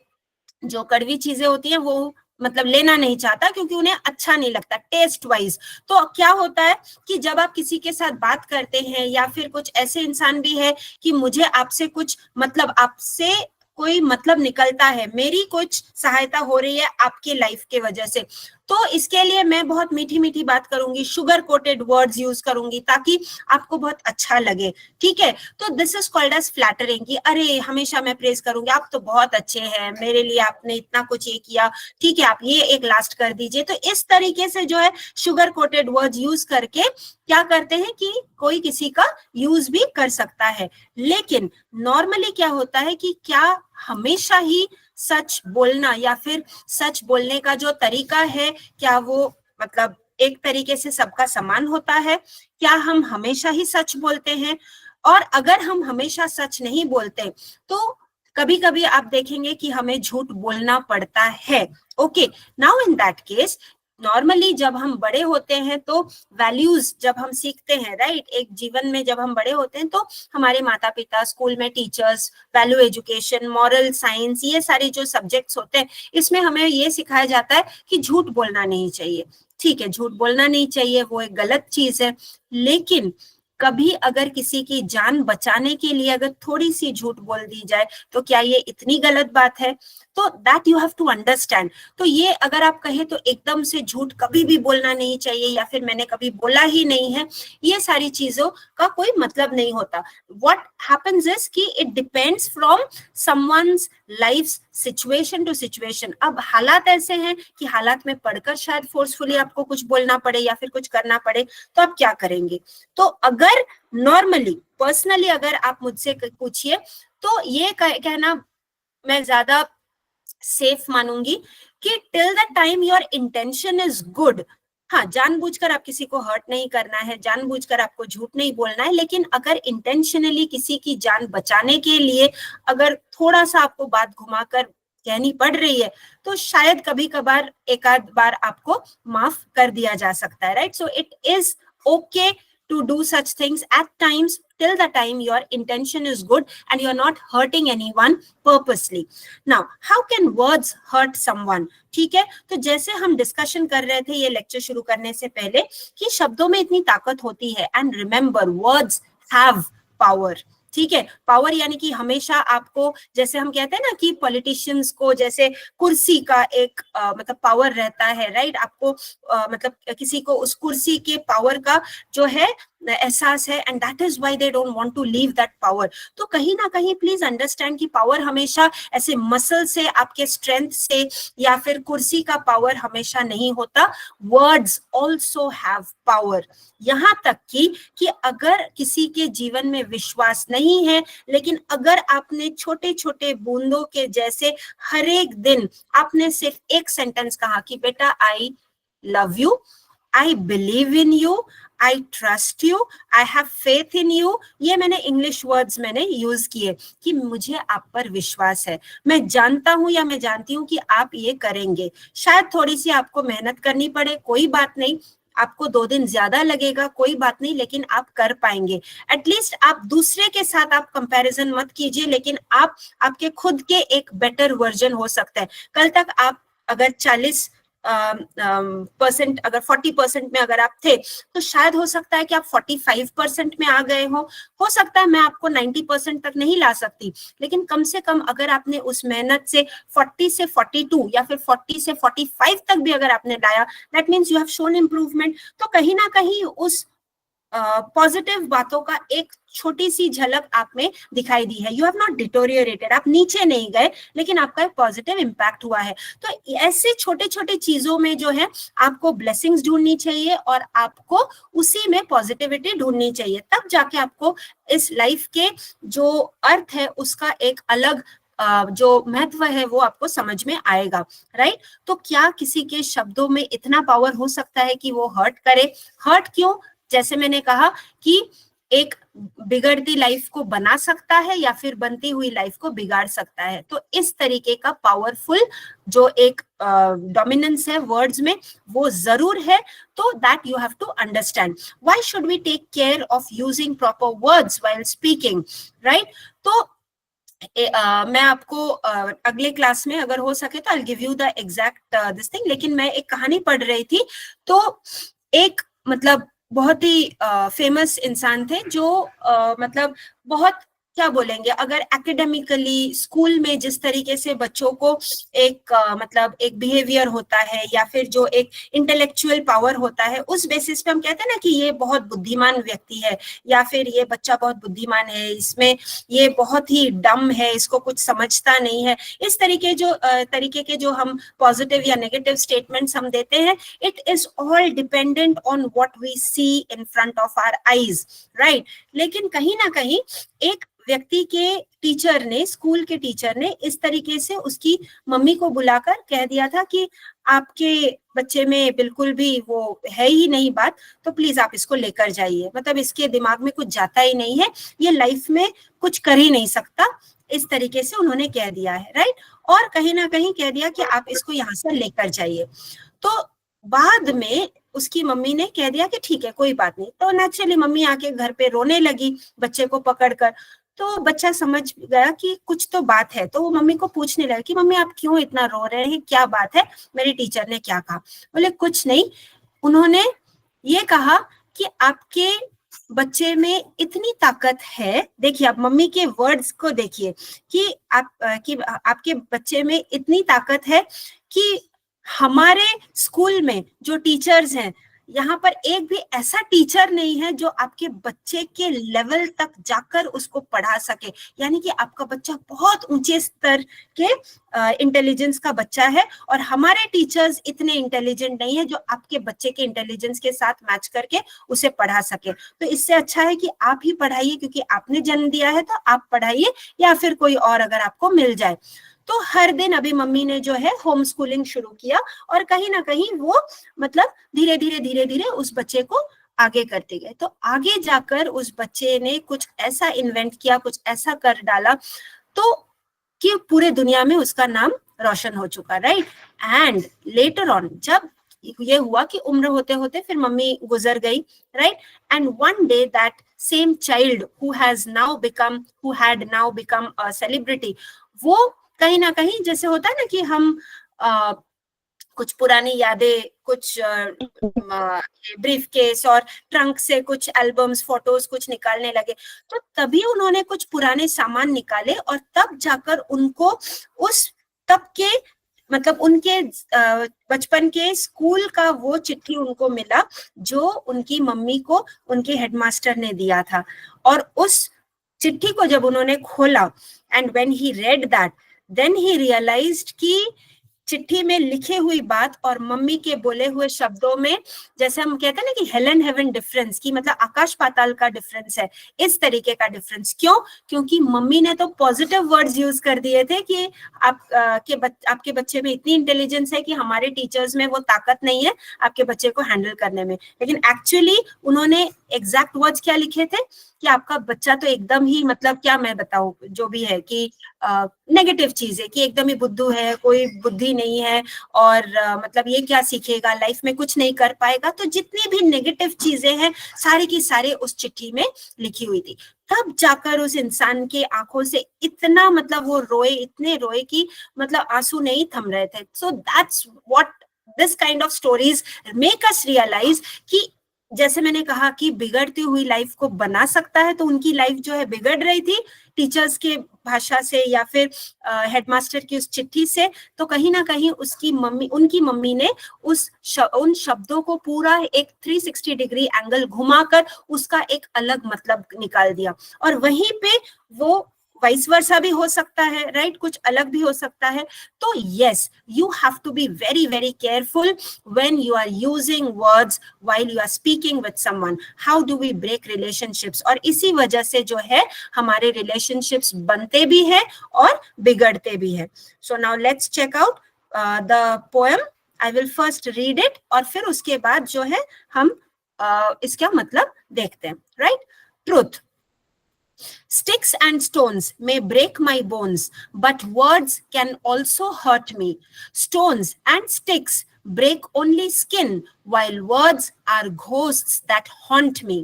जो कड़वी चीजें होती हैं वो मतलब लेना नहीं चाहता, क्योंकि उन्हें अच्छा नहीं लगता टेस्ट वाइज. तो क्या होता है कि जब आप किसी के साथ बात करते हैं, या फिर कुछ ऐसे इंसान भी है कि मुझे आपसे कुछ मतलब, आपसे कोई मतलब निकलता है, मेरी कुछ सहायता हो रही है आपके लाइफ के वजह से, तो इसके लिए मैं बहुत मीठी मीठी बात करूंगी, शुगर कोटेड वर्ड्स यूज करूंगी ताकि आपको बहुत अच्छा लगे. ठीक है? तो this is called as flattering, कि अरे हमेशा मैं प्रेज करूंगी, आप तो बहुत अच्छे हैं, मेरे लिए आपने इतना कुछ ये किया, ठीक है आप ये एक लास्ट कर दीजिए. तो इस तरीके से जो है शुगर कोटेड वर्ड्स यूज करके क्या करते हैं कि कोई किसी का यूज भी कर सकता है. लेकिन नॉर्मली क्या होता है कि क्या हमेशा ही सच बोलना या फिर सच बोलने का जो तरीका है, क्या वो मतलब एक तरीके से सबका समान होता है? क्या हम हमेशा ही सच बोलते हैं? और अगर हम हमेशा सच नहीं बोलते तो कभी कभी आप देखेंगे कि हमें झूठ बोलना पड़ता है. Okay, now in that case normally जब हम बड़े होते हैं तो वैल्यूज जब हम सीखते हैं, राइट, एक जीवन में जब हम बड़े होते हैं तो हमारे माता पिता, स्कूल में teachers, value education, moral science, ये सारी जो सब्जेक्ट्स होते हैं इसमें हमें ये सिखाया जाता है कि झूठ बोलना नहीं चाहिए. ठीक है, झूठ बोलना नहीं चाहिए, वो एक गलत चीज है. लेकिन कभी अगर किसी की जान बचाने के लिए अगर थोड़ी सी झूठ बोल दी जाए तो क्या ये इतनी गलत बात है? तो that you have to understand. तो ये अगर आप कहें तो एकदम से झूठ कभी भी बोलना नहीं चाहिए, या फिर मैंने कभी बोला ही नहीं है, ये सारी चीजों का कोई मतलब नहीं होता. What happens is that it depends from someone's life situation to situation. अब हालात ऐसे हैं कि हालात में पढ़कर शायद फोर्सफुली आपको कुछ बोलना पड़े या फिर कुछ करना पड़े, तो आप क्या करेंगे? तो अगर नॉर्मली पर्सनली अगर आप मुझसे पूछिए तो ये कहना मैं ज्यादा सेफ मानूंगी कि till the time your intention is good. हाँ, जानबूझकर आप किसी को हर्ट नहीं करना है, जानबूझकर आपको झूठ नहीं बोलना है, लेकिन अगर इंटेंशनली किसी की जान बचाने के लिए अगर थोड़ा सा आपको बात घुमाकर कहनी पड़ रही है तो शायद कभी कभार एक आध बार आपको माफ कर दिया जा सकता है, right? So it is okay to do such things at times till the time your intention is good and you're not hurting anyone purposely. Now, how can words hurt someone? ठीक है, तो जैसे हम डिस्कशन कर रहे थे ये lecture शुरू करने से पहले कि शब्दों में इतनी ताकत होती है, and remember words have power. ठीक है, पावर यानी कि हमेशा आपको, जैसे हम कहते हैं ना कि पॉलिटिशियंस को जैसे कुर्सी का एक मतलब पावर रहता है, राइट? आपको मतलब किसी को उस कुर्सी के पावर का जो है एहसास है, and that is why they don't want to leave that power. तो कहीं ना कहीं प्लीज अंडरस्टैंड कि पावर हमेशा ऐसे मसल से, आपके स्ट्रेंथ से, या फिर कुर्सी का पावर हमेशा नहीं होता। Words also have power. यहाँ तक कि अगर किसी के जीवन में विश्वास नहीं है, लेकिन अगर आपने छोटे छोटे बूंदों के जैसे हर एक दिन आपने सिर्फ एक सेंटेंस कहा कि बेटा I love you, I believe in you, I trust you, I have faith in you, ये मैंने इंग्लिश वर्ड्स मैंने यूज किए कि मुझे आप पर विश्वास है, मैं जानता हूं या मैं जानती हूं कि आप ये करेंगे। शायद थोड़ी सी आपको मेहनत करनी पड़े, कोई बात नहीं, आपको 2 दिन ज्यादा लगेगा, कोई बात नहीं, लेकिन आप कर पाएंगे। एटलीस्ट आप दूसरे के साथ आप कंपैरिजन मत कीजिए, लेकिन आप आपके खुद के एक बेटर वर्जन हो सकता है। कल तक आप अगर 40% अगर 40% में अगर आप थे, तो शायद हो सकता है कि आप 45% में आ गए हो सकता है मैं आपको 90% तक नहीं ला सकती, लेकिन कम से कम अगर आपने उस मेहनत से 40 से 42 या फिर 40 से 45 तक भी अगर आपने लाया, that means you have shown improvement. तो कहीं ना कहीं उस पॉजिटिव बातों का एक छोटी सी झलक आप में दिखाई दी है। यू हैव नॉट डिटोरियोरेटेड, आप नीचे नहीं गए, लेकिन आपका एक पॉजिटिव इम्पैक्ट हुआ है। तो ऐसे छोटे छोटे चीजों में जो है आपको ब्लेसिंग्स ढूंढनी चाहिए और आपको उसी में पॉजिटिविटी ढूंढनी चाहिए, तब जाके आपको इस लाइफ के जो अर्थ है उसका एक अलग जो महत्व है वो आपको समझ में आएगा, राइट। तो क्या किसी के शब्दों में इतना पावर हो सकता है कि वो हर्ट करे? हर्ट क्यों? जैसे मैंने कहा कि एक बिगड़ती लाइफ को बना सकता है या फिर बनती हुई लाइफ को बिगाड़ सकता है। तो इस तरीके का पावरफुल जो एक डोमिनेंस है वर्ड्स में, वो जरूर है। तो that you have to understand. Why should we take care of using proper words while speaking, right. तो मैं आपको अगले क्लास में अगर हो सके तो I will give you the exact this thing. लेकिन मैं एक कहानी पढ़ रही थी, तो एक मतलब बहुत ही फेमस इंसान थे जो मतलब बहुत क्या बोलेंगे, अगर एकेडमिकली स्कूल में जिस तरीके से बच्चों को एक मतलब एक बिहेवियर होता है या फिर जो एक इंटेलेक्चुअल पावर होता है, उस बेसिस पे हम कहते हैं ना कि ये बहुत बुद्धिमान व्यक्ति है या फिर ये बच्चा बहुत बुद्धिमान है, इसमें ये बहुत ही डम है, इसको कुछ समझता नहीं है। इस तरीके के जो हम पॉजिटिव या नेगेटिव स्टेटमेंट्स हम देते हैं, it is all dependent on what we see in front of our eyes, right. लेकिन कहीं ना कहीं एक व्यक्ति के टीचर ने, स्कूल के टीचर ने इस तरीके से उसकी मम्मी को बुलाकर कह दिया था कि आपके बच्चे में बिल्कुल भी वो है ही नहीं बात, तो प्लीज आप इसको लेकर जाइए, मतलब इसके दिमाग में कुछ जाता ही नहीं है, ये लाइफ में कुछ कर ही नहीं सकता, इस तरीके से उन्होंने कह दिया है, राइट। और कहीं ना कहीं कह दिया कि आप इसको यहाँ से लेकर जाइए। तो बाद में उसकी मम्मी ने कह दिया कि ठीक है कोई बात नहीं। तो नेचुरली मम्मी आके घर पे रोने लगी बच्चे को पकड़कर। तो बच्चा समझ गया कि कुछ तो बात है, तो वो मम्मी को पूछने लगा कि मम्मी आप क्यों इतना रो रहे हैं, क्या बात है, मेरी टीचर ने क्या कहा? बोले कुछ नहीं, उन्होंने ये कहा कि आपके बच्चे में इतनी ताकत है। देखिए आप मम्मी के वर्ड्स को देखिए कि आपके बच्चे में इतनी ताकत है कि हमारे स्कूल में जो टीचर्स हैं, यहाँ पर एक भी ऐसा टीचर नहीं है जो आपके बच्चे के लेवल तक जाकर उसको पढ़ा सके। यानी कि आपका बच्चा बहुत ऊंचे स्तर के इंटेलिजेंस का बच्चा है और हमारे टीचर्स इतने इंटेलिजेंट नहीं है जो आपके बच्चे के इंटेलिजेंस के साथ मैच करके उसे पढ़ा सके। तो इससे अच्छा है कि आप ही पढ़ाइए, क्योंकि आपने जन्म दिया है तो आप पढ़ाइए, या फिर कोई और अगर आपको मिल जाए। तो हर दिन अभी मम्मी ने जो है होम स्कूलिंग शुरू किया और कहीं ना कहीं वो मतलब धीरे धीरे उस बच्चे को आगे करते गए। तो आगे जाकर उस बच्चे ने कुछ ऐसा इन्वेंट किया, कुछ ऐसा कर डाला तो कि पूरे दुनिया में उसका नाम रोशन हो चुका, राइट। एंड लेटर ऑन जब ये हुआ कि उम्र होते होते फिर मम्मी गुजर गई, right. And one day that same child who had now become a celebrity, वो कहीं ना कहीं जैसे होता है ना कि हम कुछ पुरानी यादें, कुछ ब्रीफ केस और ट्रंक से कुछ एल्बम्स, फोटोज कुछ निकालने लगे। तो तभी उन्होंने कुछ पुराने सामान निकाले और तब जाकर उनको उस तब के मतलब उनके बचपन के स्कूल का वो चिट्ठी उनको मिला जो उनकी मम्मी को उनके हेडमास्टर ने दिया था। और उस चिट्ठी को जब उन्होंने खोला and when he read that, then he realized कि चिट्ठी में लिखी हुई बात और मम्मी के बोले हुए शब्दों में, जैसे हम कहते हैं ना कि हेलन हेवन डिफरेंस, की मतलब आकाश पाताल का डिफरेंस है, इस तरीके का डिफरेंस। क्यों? क्योंकि मम्मी ने तो पॉजिटिव वर्ड्स यूज कर दिए थे कि आपके बच्चे में इतनी इंटेलिजेंस है कि हमारे टीचर्स में वो ताकत नहीं है आपके बच्चे को हैंडल करने में। लेकिन एक्चुअली उन्होंने एग्जैक्ट वर्ड्स क्या लिखे थे कि आपका बच्चा तो एकदम ही, मतलब क्या मैं बताऊं, जो भी है कि नेगेटिव चीज है, कि एकदम ही बुद्धू है, कोई बुद्धि नहीं है, और मतलब ये क्या सीखेगा, लाइफ में कुछ नहीं कर पाएगा। तो जितनी भी नेगेटिव चीजें हैं सारी की सारी उस चिट्ठी में लिखी हुई थी। तब जाकर उस इंसान के आंखों से इतना, मतलब वो रोए, इतने रोए कि मतलब आंसू नहीं थम रहे थे। So that's what this kind of stories make us realize कि जैसे मैंने कहा कि बिगड़ती हुई लाइफ को बना सकता है, तो उनकी लाइफ जो है बिगड़ रही थी टीचर्स के भाषा से या फिर हेडमास्टर की उस चिट्ठी से, तो कहीं ना कहीं उनकी मम्मी ने उन शब्दों को पूरा एक 360 डिग्री एंगल घुमाकर उसका एक अलग मतलब निकाल दिया। और वहीं पे वो वाइस वर्सा भी हो सकता है, राइट, कुछ अलग भी हो सकता है। तो yes, you have to be very very careful when you are using words while you are speaking with someone. How do we break relationships? और इसी वजह से जो है हमारे रिलेशनशिप्स बनते भी हैं और बिगड़ते भी हैं। So now let's check out the poem. I will first read it और फिर उसके बाद जो है हम इसका मतलब देखते हैं, right. Truth. Sticks and stones may break my bones, but words can also hurt me. Stones and sticks break only skin, while words are ghosts that haunt me.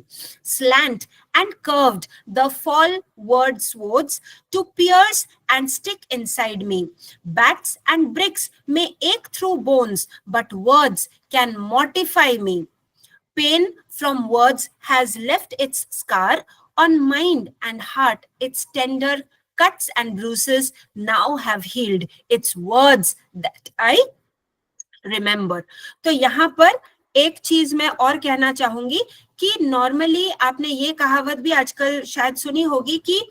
Slant and curved the fall word swords to pierce and stick inside me. Bats and bricks may ache through bones, but words can mortify me. Pain from words has left its scar on mind and heart. Its tender cuts and bruises now have healed. It's words that I remember. तो यहाँ पर एक चीज मैं और कहना चाहूंगी कि नॉर्मली आपने ये कहावत भी आजकल शायद सुनी होगी कि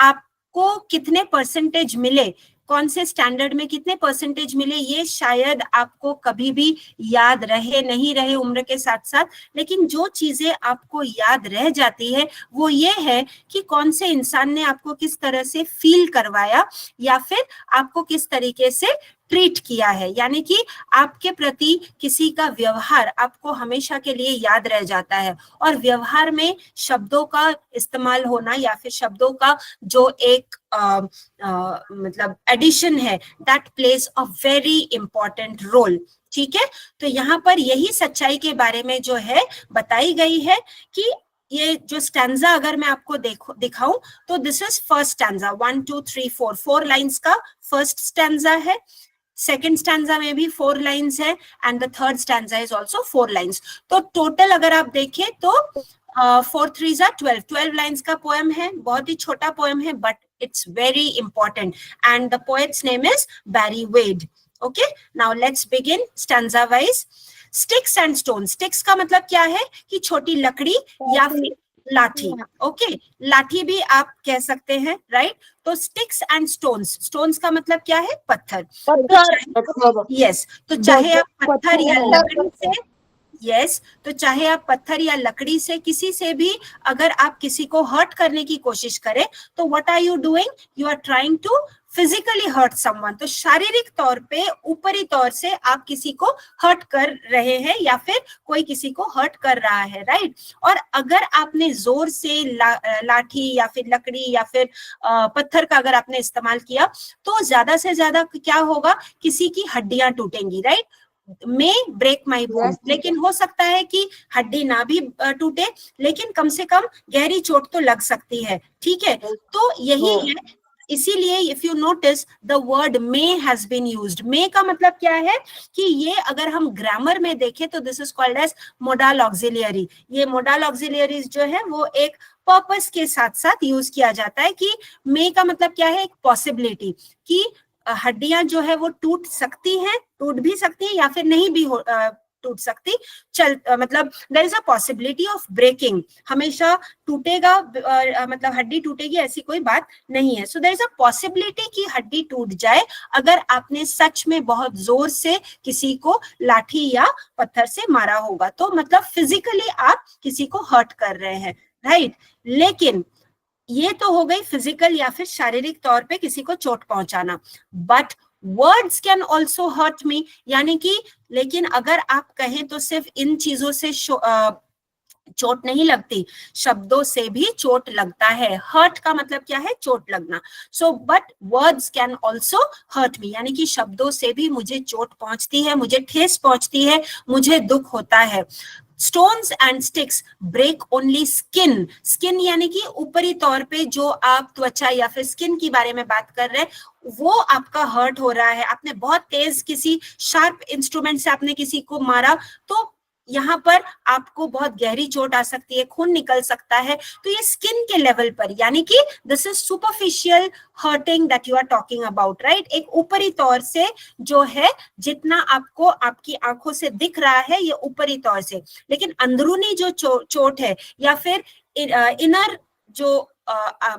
आपको कितने परसेंटेज मिले, कौन से स्टैंडर्ड में कितने परसेंटेज मिले, ये शायद आपको कभी भी याद रहे नहीं रहे उम्र के साथ साथ, लेकिन जो चीजें आपको याद रह जाती है वो ये है कि कौन से इंसान ने आपको किस तरह से फील करवाया या फिर आपको किस तरीके से ट्रीट किया है। यानी कि आपके प्रति किसी का व्यवहार आपको हमेशा के लिए याद रह जाता है। और व्यवहार में शब्दों का इस्तेमाल होना या फिर शब्दों का जो एक मतलब एडिशन है, that plays a very important role. ठीक है, तो यहाँ पर यही सच्चाई के बारे में जो है बताई गई है कि ये जो स्टैंजा अगर मैं आपको दिखाऊं तो this is first stanza, 1 2 3 4 4 lines का फर्स्ट स्टैंजा है। सेकेंड स्टैंजा में भी 4 लाइंस है and the third stanza is also 4 lines. तो टोटल अगर आप देखें तो 4 3 12 लाइंस का पोएम है। बहुत ही छोटा पोएम है but it's very important and the poet's name is Barry Wade. Okay, now let's begin stanza wise. Sticks and stone, sticks का मतलब क्या है कि छोटी लकड़ी या फिर लाठी। ओके, लाठी भी आप कह सकते हैं, राइट। तो स्टिक्स एंड स्टोन्स, स्टोन्स का मतलब क्या है, पत्थर। यस, तो चाहे आप पत्थर या लकड़ी से, यस, तो चाहे आप पत्थर या लकड़ी से किसी से भी अगर आप किसी को हर्ट करने की कोशिश करें तो what are you doing, you are trying to physically hurt someone. तो शारीरिक तौर पे, ऊपरी तौर से आप किसी को हर्ट कर रहे हैं या फिर कोई किसी को हर्ट कर रहा है, राइट। और अगर आपने जोर से लाठी या फिर लकड़ी या फिर पत्थर का अगर आपने इस्तेमाल किया तो ज्यादा से ज्यादा क्या होगा, किसी की हड्डियां टूटेंगी, right. May break my bones, लेकिन हो सकता है कि हड्डी ना भी टूटे लेकिन कम से कम गहरी चोट तो लग सकती है। ठीक है, तो यही है, इसीलिए if you notice the word may has been used. May का मतलब क्या है कि ये अगर हम ग्रामर में देखें तो this is called as modal auxiliary. ये मोडाल ऑक्सिलियरीज जो है वो एक पर्पस के साथ साथ यूज किया जाता है कि मे का मतलब क्या है, एक पॉसिबिलिटी, कि हड्डियां जो है वो टूट सकती हैं, टूट भी सकती हैं या फिर नहीं भी टूट सकती, मतलब there is a possibility of breaking, हमेशा टूटेगा मतलब हड्डी टूटेगी ऐसी कोई बात नहीं है। So there is a possibility कि हड्डी टूट जाए अगर आपने सच में बहुत जोर से किसी को लाठी या पत्थर से मारा होगा, तो मतलब फिजिकली आप किसी को हर्ट कर रहे हैं, राइट। लेकिन ये तो हो गई फिजिकल या फिर शारीरिक तौर पे किसी को चोट पहुंचाना, but words can also hurt me, यानी कि लेकिन अगर आप कहें तो सिर्फ इन चीजों से चोट नहीं लगती, शब्दों से भी चोट लगता है। हर्ट का मतलब क्या है? चोट लगना। So but words can also hurt me, यानी कि शब्दों से भी मुझे चोट पहुंचती है, मुझे ठेस पहुंचती है, मुझे दुख होता है। Stones and sticks break only skin. Skin यानी कि ऊपरी तौर पे जो आप त्वचा या फिर स्किन की बारे में बात कर रहे हैं, वो आपका हर्ट हो रहा है। आपने बहुत तेज किसी शार्प इंस्ट्रूमेंट से आपने किसी को मारा, तो यहाँ पर आपको बहुत गहरी चोट आ सकती है, खून निकल सकता है। तो ये स्किन के लेवल पर, यानी कि this is superficial hurting that you are talking about, right. एक ऊपरी तौर से जो है, जितना आपको आपकी आंखों से दिख रहा है ये ऊपरी तौर से, लेकिन अंदरूनी जो चोट है या फिर इनर जो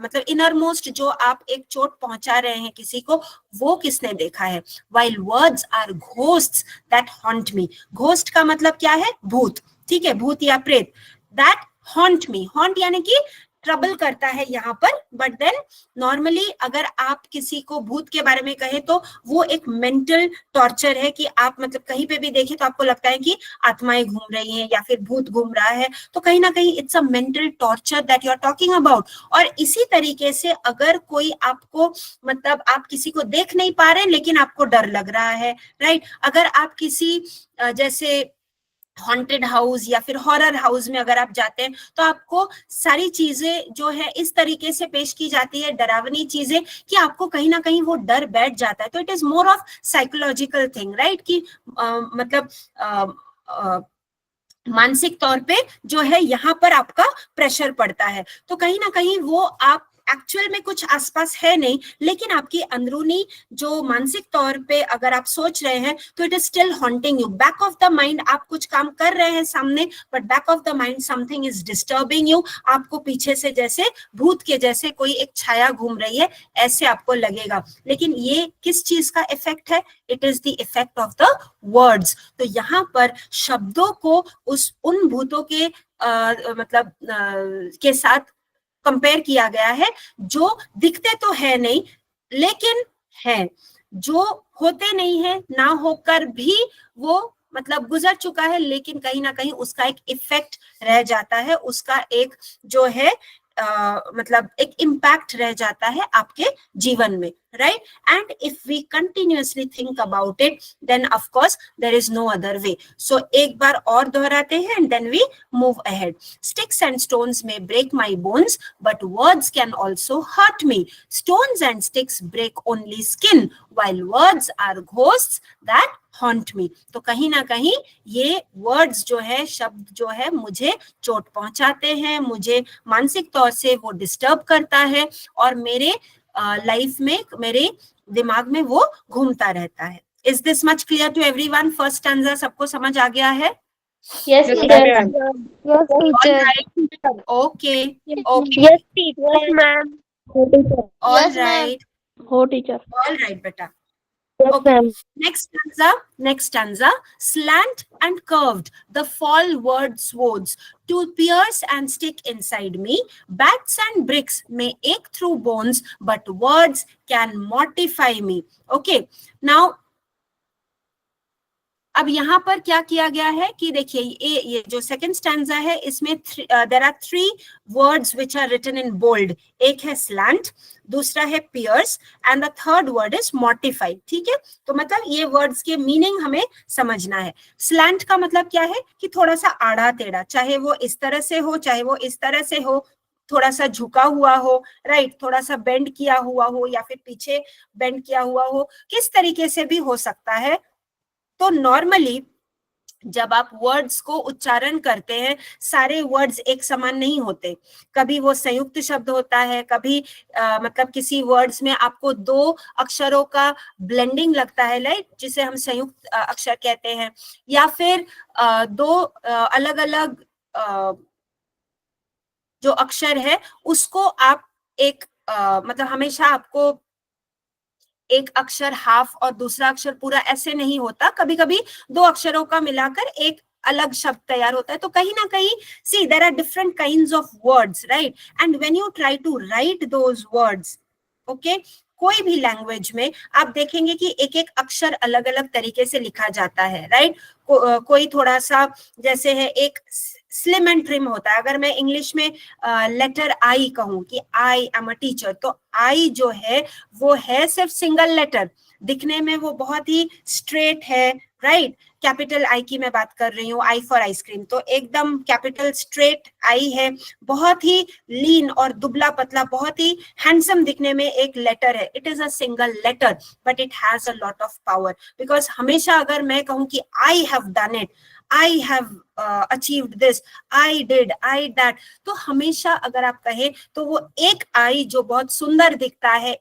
मतलब इनर मोस्ट जो आप एक चोट पहुंचा रहे हैं किसी को, वो किसने देखा है? While words are ghosts that haunt me. Ghost का मतलब क्या है? भूत, ठीक है, भूत या प्रेत। That haunt me. haunt यानी कि ट्रबल करता है यहाँ पर, बट देन नॉर्मली अगर आप किसी को भूत के बारे में कहें तो वो एक मेंटल टॉर्चर है कि आप मतलब कहीं पे भी देखें तो आपको लगता है कि आत्माएं घूम रही हैं या फिर भूत घूम रहा है, तो कहीं ना कहीं it's a mental torture that you are talking about. और इसी तरीके से अगर कोई आपको मतलब आप किसी को देख नहीं पा रहे लेकिन आपको डर लग रहा है, राइट। अगर आप किसी जैसे हॉन्टेड हाउस या फिर हॉरर हाउस में अगर आप जाते हैं तो आपको सारी चीजें जो है इस तरीके से पेश की जाती है, डरावनी चीजें, कि आपको कहीं ना कहीं वो डर बैठ जाता है। तो it is more of psychological thing, right, कि मतलब मानसिक तौर पे जो है यहाँ पर आपका प्रेशर पड़ता है। तो कहीं ना कहीं वो आप एक्चुअल में कुछ आसपास है नहीं, लेकिन आपकी अंदरूनी जो मानसिक तौर पे अगर आप सोच रहे हैं तो it is still haunting you. Back of the mind आप कुछ काम कर रहे हैं सामने, but back of the mind something is disturbing you. आपको पीछे से जैसे भूत के जैसे कोई एक छाया घूम रही है, ऐसे आपको लगेगा। लेकिन ये किस चीज का इफेक्ट है? It is the effect of the words. तो यहाँ पर शब्दों को उन भूतों के मतलब के साथ कंपेयर किया गया है जो दिखते तो है नहीं लेकिन है, जो होते नहीं है, ना होकर भी वो मतलब गुजर चुका है, लेकिन कहीं ना कहीं उसका एक इफेक्ट रह जाता है, उसका एक जो है मतलब एक इम्पैक्ट रह जाता है आपके जीवन में, right. And if we continuously think about it then of course there is no other way. So एक बार और दोहराते हैं and then we move ahead. Sticks and stones may break my bones but words can also hurt me. Stones and sticks break only skin while words are ghosts that haunt me. तो कहीं ना कहीं ये words जो है, शब्द जो है, मुझे चोट पहुंचाते हैं, मुझे मानसिक तौर से वो डिस्टर्ब करता है और मेरे लाइफ में, मेरे दिमाग में वो घूमता रहता है। Is this much clear to everyone? First stanza सबको समझ आ गया है? Yes, teacher. Yes, teacher. Okay. Yes, teacher. Yes, ma'am. All Yes, ma'am. right. हो teacher. All right, beta. Yes, Okay. ma'am. Next stanza. Slant and curved, the fall word swords to pierce and stick inside me. Bats and bricks may ache through bones, but words can mortify me. Okay. Now, अब यहाँ पर क्या किया गया है कि देखिए ये जो सेकंड स्टैंजा है इसमें there are 3 words which are written in bold. एक है स्लैंट, दूसरा है pierce and the third word is mortify. ठीक है, तो मतलब ये वर्ड्स के मीनिंग हमें समझना है। स्लैंट का मतलब क्या है कि थोड़ा सा आड़ा टेढ़ा, चाहे वो इस तरह से हो चाहे वो इस तरह से हो, थोड़ा सा झुका हुआ हो, राइट, थोड़ा सा बेंड किया हुआ हो या फिर पीछे बेंड किया हुआ हो, किस तरीके से भी हो सकता है। तो नॉर्मली जब आप वर्ड्स को उच्चारण करते हैं, सारे वर्ड्स एक समान नहीं होते, कभी वो संयुक्त शब्द होता है, कभी मतलब किसी वर्ड्स में आपको दो अक्षरों का ब्लेंडिंग लगता है, लाइक जिसे हम संयुक्त अक्षर कहते हैं, या फिर दो अलग अलग जो अक्षर है उसको आप एक मतलब हमेशा आपको एक अक्षर हाफ और दूसरा अक्षर पूरा ऐसे नहीं होता, कभी कभी दो अक्षरों का मिलाकर एक अलग शब्द तैयार होता है। तो कहीं ना कहीं see there are different kinds of words, right, and when you try to write those words, okay, कोई भी लैंग्वेज में आप देखेंगे कि एक एक अक्षर अलग अलग तरीके से लिखा जाता है, राइट। कोई थोड़ा सा जैसे है एक स्लिम एंड ट्रिम होता है। अगर मैं इंग्लिश में लेटर आई कहूं कि आई एम अ टीचर, तो आई जो है वो है सिर्फ सिंगल लेटर, दिखने में वो बहुत ही स्ट्रेट है, राइट। कैपिटल आई की मैं बात कर रही हूँ, आई फॉर आइसक्रीम, तो एकदम कैपिटल स्ट्रेट आई है, बहुत ही लीन और दुबला पतला, बहुत ही हैंडसम दिखने में एक लेटर है। It is a single letter but it has a lot of power, because हमेशा अगर मैं कहूँ कि I have done it, I have achieved this, I did, I that, तो हमेशा अगर आप कहे तो वो एक आई जो बहुत सुंदर दिखता है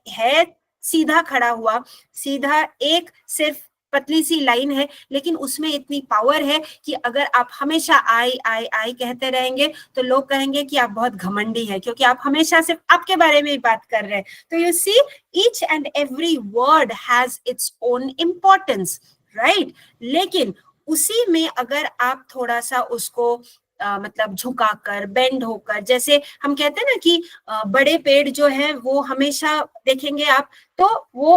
सीधा खड़ा हुआ, सीधा एक सिर्फ पतली सी लाइन है, लेकिन उसमें इतनी पावर है कि अगर आप हमेशा आई आई आई कहते रहेंगे तो लोग कहेंगे कि आप बहुत घमंडी हैं, क्योंकि आप हमेशा सिर्फ आपके बारे में ही बात कर रहे हैं। तो you see, each and every word has its own importance, right. लेकिन उसी में अगर आप थोड़ा सा उसको मतलब झुकाकर, बेंड होकर, जैसे हम कहते हैं ना कि बड़े पेड़ जो है वो हमेशा देखेंगे आप तो वो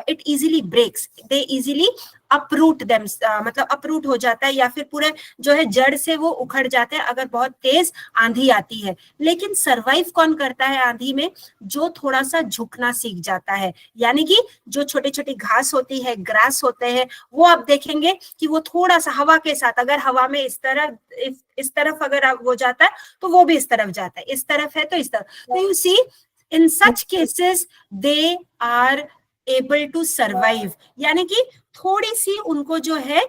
it easily breaks, they easily uproot them, मतलब अपरूट हो जाता है, या फिर पूरे जो है जड़ से वो उखड़ जाते हैं अगर बहुत तेज आंधी आती है। लेकिन सरवाइव कौन करता है आंधी में? जो थोड़ा सा झुकना सीख जाता है, यानी कि जो छोटी छोटी घास होती है, ग्रास होते हैं, वो आप देखेंगे कि वो थोड़ा सा हवा के साथ, अगर हवा में इस तरफ अगर वो जाता है तो वो भी इस तरफ जाता है, इस तरफ है तो इस तरफ। तो you see, in such cases they are able to survive, यानी कि थोड़ी सी उनको जो है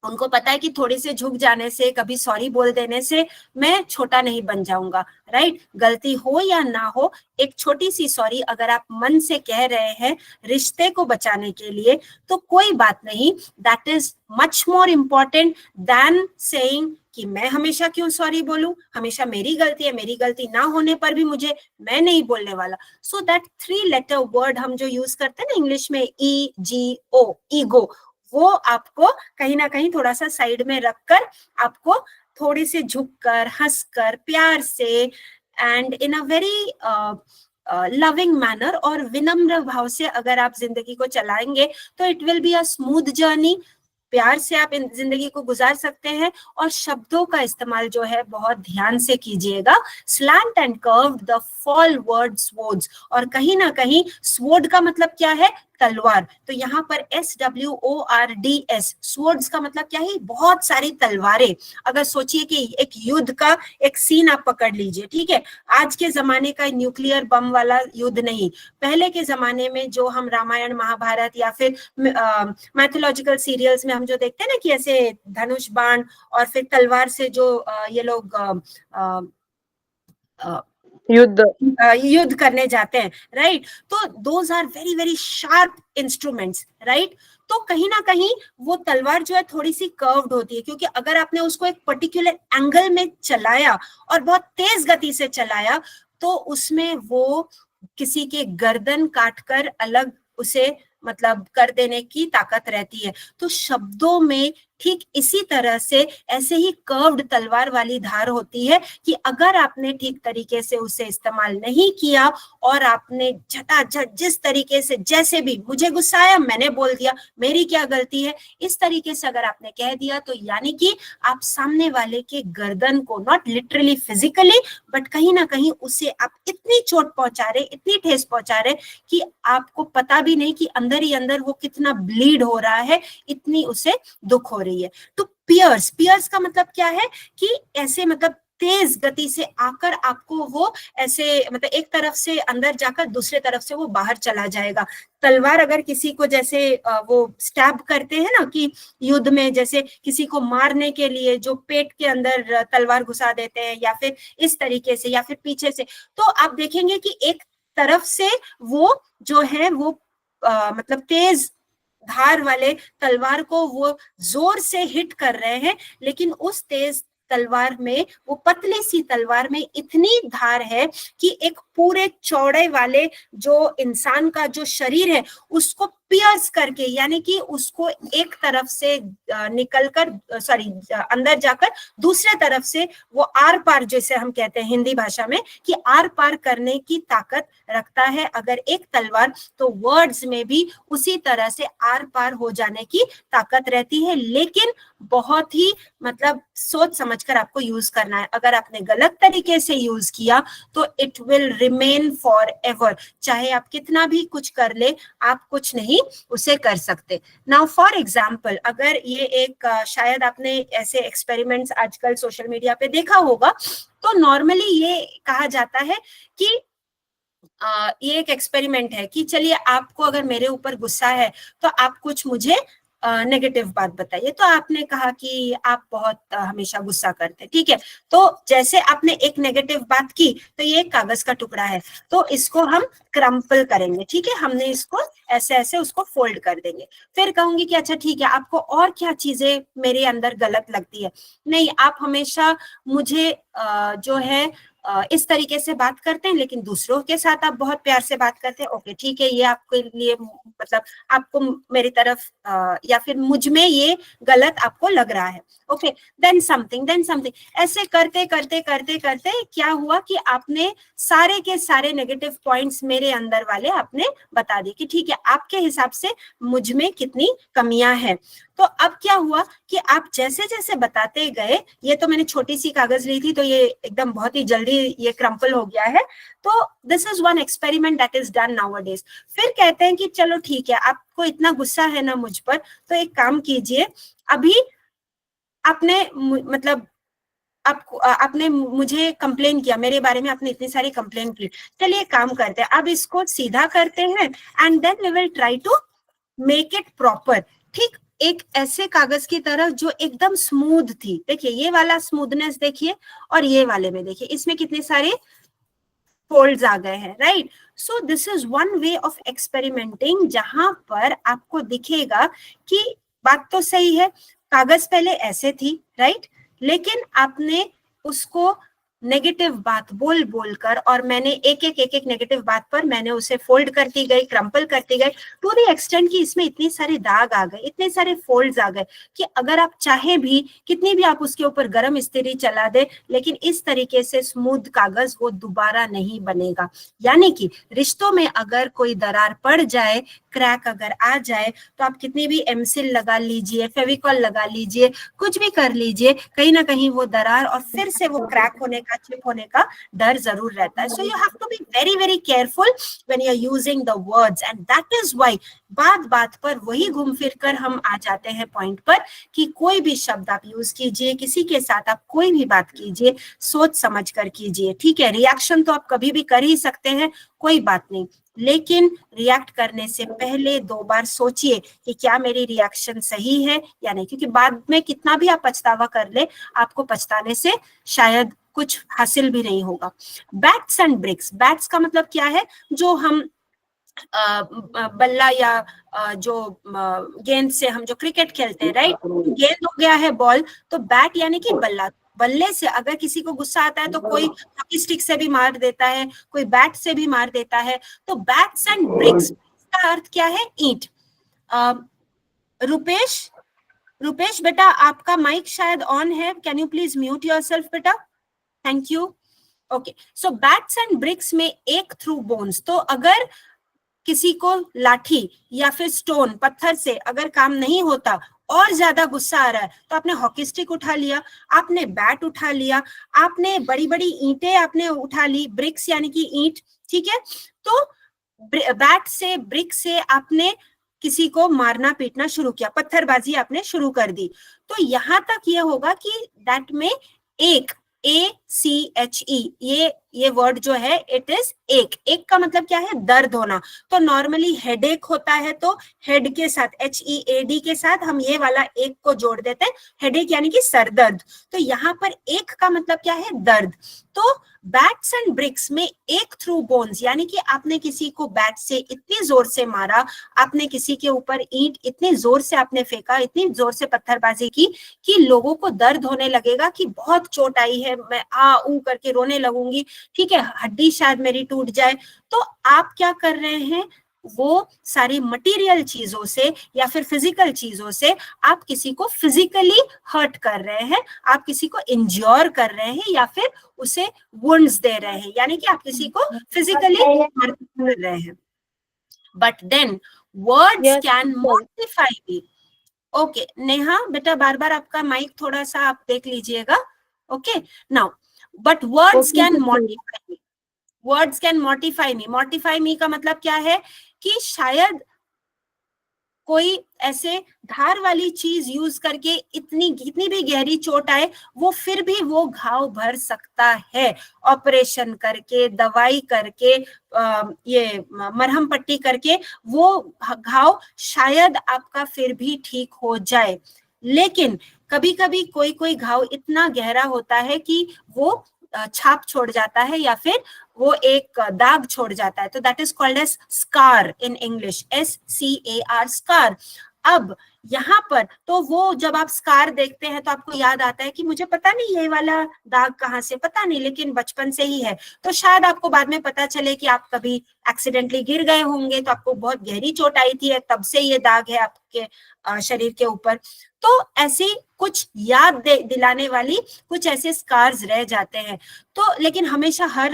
उनको पता है कि थोड़े से झुक जाने से, कभी सॉरी बोल देने से मैं छोटा नहीं बन जाऊंगा, राइट। गलती हो या ना हो, एक छोटी सी सॉरी अगर आप मन से कह रहे हैं रिश्ते को बचाने के लिए, तो कोई बात नहीं, that is much more important then saying कि मैं हमेशा क्यों सॉरी बोलूं, हमेशा मेरी गलती है, मेरी गलती ना होने पर भी मुझे, मैं नहीं बोलने वाला। सो दैट 3 लेटर वर्ड हम जो यूज करते हैं ना इंग्लिश में, ई जी ओ, ईगो, वो आपको कहीं ना कहीं थोड़ा सा साइड में रखकर, आपको थोड़ी सी झुककर, हंसकर, प्यार से, and in a very loving manner और विनम्र भाव से अगर आप जिंदगी को चलाएंगे तो it will be a smooth journey. प्यार से आप इन जिंदगी को गुजार सकते हैं, और शब्दों का इस्तेमाल जो है बहुत ध्यान से कीजिएगा। Slant and curved the fall word swords, और कहीं ना कहीं स्वॉर्ड का मतलब क्या है? तलवार। तो यहाँ पर SWORDS, स्वर्ड्स का मतलब क्या है? बहुत सारी तलवारें। अगर सोचिए कि एक युद्ध का एक सीन आप पकड़ लीजिए, ठीक है, आज के जमाने का न्यूक्लियर बम वाला युद्ध नहीं, पहले के जमाने में जो हम रामायण महाभारत या फिर मैथोलॉजिकल सीरियल्स में हम जो देखते हैं ना कि ऐसे धनुष बाण और फिर तलवार से जो ये लोग युद्ध करने जाते हैं, राइट। तो those are very very sharp instruments, right. तो कहीं ना कहीं वो तलवार जो है थोड़ी सी कर्व्ड होती है, क्योंकि अगर आपने उसको एक पर्टिकुलर एंगल में चलाया और बहुत तेज गति से चलाया तो उसमें वो किसी के गर्दन काटकर अलग उसे मतलब कर देने की ताकत रहती है। तो शब्दों में ठीक इसी तरह से ऐसे ही कर्व्ड तलवार वाली धार होती है कि अगर आपने ठीक तरीके से उसे इस्तेमाल नहीं किया और आपने झटाझट जिस तरीके से, जैसे भी मुझे गुस्सा आया मैंने बोल दिया, मेरी क्या गलती है, इस तरीके से अगर आपने कह दिया तो यानी कि आप सामने वाले के गर्दन को, नॉट लिटरली फिजिकली बट कहीं ना कहीं उसे आप इतनी चोट पहुंचा रहे, इतनी ठेस पहुंचा रहे कि आपको पता भी नहीं कि अंदर ही अंदर वो कितना ब्लीड हो रहा है, इतनी उसे दुख हो रही है। तो पियर्स का मतलब क्या है कि ऐसे मतलब तेज गति से आकर आपको वो ऐसे मतलब एक तरफ से अंदर जाकर दूसरे तरफ से वो बाहर चला जाएगा। तलवार अगर किसी को जैसे वो स्टैब करते हैं ना कि युद्ध में, जैसे किसी को मारने के लिए जो पेट के अंदर तलवार घुसा देते हैं या फिर इस तरीके से या फिर पीछे से, तो आप देखेंगे कि एक तरफ से वो जो है वो मतलब तेज धार वाले तलवार को वो जोर से हिट कर रहे हैं, लेकिन उस तेज तलवार में, वो पतली सी तलवार में इतनी धार है कि एक पूरे चौड़े वाले जो इंसान का जो शरीर है उसको पियर्स करके, यानी कि उसको एक तरफ से निकलकर अंदर जाकर दूसरे तरफ से वो आर पार, जैसे हम कहते हैं हिंदी भाषा में कि आर पार करने की ताकत रखता है अगर एक तलवार, तो वर्ड्स में भी उसी तरह से आर पार हो जाने की ताकत रहती है। लेकिन बहुत ही मतलब सोच समझकर आपको यूज करना है। अगर आपने गलत तरीके से यूज किया तो it will remain for ever, चाहे आप कितना भी कुछ कर ले, आप कुछ नहीं उसे कर सकते। नाउ फॉर एग्जाम्पल, अगर ये एक शायद आपने ऐसे एक्सपेरिमेंट्स आजकल सोशल मीडिया पे देखा होगा, तो नॉर्मली ये कहा जाता है कि ये एक एक्सपेरिमेंट है कि चलिए आपको अगर मेरे ऊपर गुस्सा है तो आप कुछ मुझे नेगेटिव बात बताइए। तो आपने कहा कि आप बहुत हमेशा गुस्सा करते, ठीक है। तो जैसे आपने एक नेगेटिव बात की, तो ये एक कागज का टुकड़ा है, तो इसको हम क्रम्पल करेंगे, ठीक है। हमने इसको ऐसे ऐसे उसको फोल्ड कर देंगे। फिर कहूंगी कि अच्छा ठीक है, आपको और क्या चीजें मेरे अंदर गलत लगती है? नहीं, आप हमेशा मुझे जो है इस तरीके से बात करते हैं, लेकिन दूसरों के साथ आप बहुत प्यार से बात करते हैं। ओके ठीक है, ये आपके लिए मतलब आपको मेरी तरफ या फिर मुझ में ये गलत आपको लग रहा है। ओके, देन समथिंग ऐसे करते करते करते करते क्या हुआ कि आपने सारे के सारे नेगेटिव पॉइंट्स मेरे अंदर वाले आपने बता दिए कि ठीक है, आपके हिसाब से मुझ में कितनी कमियां हैं। तो अब क्या हुआ कि आप जैसे जैसे बताते गए, ये तो मैंने छोटी सी कागज ली थी तो ये एकदम बहुत ही जल्दी ये क्रम्पल हो गया है। तो this is one experiment that is done nowadays. फिर कहते हैं कि चलो ठीक है, आपको इतना गुस्सा है ना मुझ पर, तो एक काम कीजिए, अभी आपने मतलब आपने मुझे कंप्लेन किया, मेरे बारे में आपने इतनी सारी कंप्लेन की, चलिए काम करते हैं, अब इसको सीधा करते हैं and then we will try to make it proper. ठीक एक ऐसे कागज की तरह जो एकदम स्मूथ थी, देखिए ये वाला स्मूथनेस देखिए और ये वाले में देखिए इसमें कितने सारे फोल्ड्स आ गए हैं, right. So this is one way of experimenting, जहां पर आपको दिखेगा कि बात तो सही है, कागज पहले ऐसे थी, राइट, लेकिन आपने उसको नेगेटिव बात बोल बोलकर, और मैंने एक एक नेगेटिव बात पर मैंने उसे फोल्ड करती गई, क्रम्पल करती गई, टू द एक्सटेंट कि इसमें इतने सारे दाग आ गए, इतने सारे फोल्ड्स आ गए कि अगर आप चाहे भी कितनी भी आप उसके ऊपर गर्म इस्त्री चला दे, लेकिन इस तरीके से स्मूथ कागज वो दोबारा नहीं बनेगा। यानी कि रिश्तों में अगर कोई दरार पड़ जाए, क्रैक अगर आ जाए, तो आप कितनी भी एमसिल लगा लीजिए, फेविकॉल लगा लीजिए, कुछ भी कर लीजिए, कहीं ना कहीं वो दरार और फिर से वो क्रैक होने का, चिप होने का डर जरूर रहता है। So you have to be very very careful when you are using the words, and that is why बात बात पर वही घूम फिर कर हम आ जाते हैं पॉइंट पर कि कोई भी शब्द आप यूज कीजिए, किसी के साथ आप कोई भी बात कीजिए, सोच समझ कर कीजिए, ठीक है। रिएक्शन तो आप कभी भी कर ही सकते हैं, कोई बात नहीं, लेकिन रिएक्ट करने से पहले 2 बार सोचिए कि क्या मेरी रिएक्शन सही है या नहीं, क्योंकि बाद में कितना भी आप पछतावा कर ले, आपको पछताने से शायद कुछ हासिल भी नहीं होगा। बैट्स एंड ब्रिक्स, बैट्स का मतलब क्या है, जो हम बल्ला या जो गेंद से हम जो क्रिकेट खेलते हैं, राइट, गेंद हो गया है बॉल, तो बैट यानी कि बल्ला, बल्ले से अगर किसी को गुस्सा आता है तो कोई हॉकी स्टिक से भी मार देता है, कोई बैट से भी मार देता है। तो बैट्स एंड ब्रिक्स का अर्थ क्या है, ईंट। रुपेश बेटा आपका माइक शायद ऑन है, can you please mute yourself बेटा, thank you. Okay, so bats and bricks में एक थ्रू बोन्स, तो अगर किसी को लाठी या फिर स्टोन, पत्थर से अगर काम नहीं होता और ज्यादा गुस्सा आ रहा है, तो आपने हॉकी स्टिक उठा लिया, आपने बैट उठा लिया, आपने बड़ी बड़ी ईंटें आपने उठा ली, ब्रिक्स यानी कि ईंट, ठीक है। तो बैट से, ब्रिक से आपने किसी को मारना पीटना शुरू किया, पत्थरबाजी आपने शुरू कर दी। तो यहां तक ये होगा कि दैट में एक ACHE, ये वर्ड जो है इट इज एक। एक का मतलब क्या है? दर्द होना। तो नॉर्मली हेडेक होता है तो हेड के साथ HEAD के साथ हम ये वाला एक को जोड़ देते हैं, हेडेक यानी कि सर दर्द। तो यहाँ पर एक का मतलब क्या है? दर्द। तो बैट्स एंड ब्रिक्स में एक थ्रू बोन्स, यानी कि आपने किसी को बैट से इतनी जोर से मारा, आपने किसी के ऊपर ईंट इतनी जोर से आपने फेंका, इतनी जोर से पत्थरबाजी की कि लोगों को दर्द होने लगेगा कि बहुत चोट आई है, मैं आ ऊ करके रोने लगूंगी, ठीक है, हड्डी शायद मेरी टूट जाए। तो आप क्या कर रहे हैं? वो सारी मटेरियल चीजों से या फिर फिजिकल चीजों से आप किसी को फिजिकली हर्ट कर रहे हैं, आप किसी को इंज्योर कर रहे हैं या फिर उसे वुंड्स दे रहे हैं, यानी कि आप किसी को फिजिकली हर्ट कर रहे हैं। But than words can modify me. Okay Neha बेटा, बार बार आपका माइक थोड़ा सा आप देख लीजिएगा। Okay now, but words can modify me. Words can modify me. Modify me का मतलब क्या है? कि शायद कोई ऐसे धार वाली चीज यूज करके कितनी भी गहरी चोट आए, वो फिर भी वो घाव भर सकता है। ऑपरेशन करके, दवाई करके, ये मरहम पट्टी करके वो घाव शायद आपका फिर भी ठीक हो जाए। लेकिन कभी कभी कोई घाव इतना गहरा होता है कि वो छाप छोड़ जाता है या फिर वो एक दाग छोड़ जाता है। तो that is called as scar in English, SCAR, scar. अब यहाँ पर तो वो जब आप स्कार देखते हैं तो आपको याद आता है कि मुझे पता नहीं ये वाला दाग कहाँ से, पता नहीं, लेकिन बचपन से ही है। तो शायद आपको बाद में पता चले कि आप कभी एक्सीडेंटली गिर गए होंगे तो आपको बहुत गहरी चोट आई थी, तब से ये दाग है आपके शरीर के ऊपर। तो ऐसी कुछ याद दिलाने वाली कुछ ऐसे स्कार्स रह जाते हैं। तो लेकिन हमेशा हर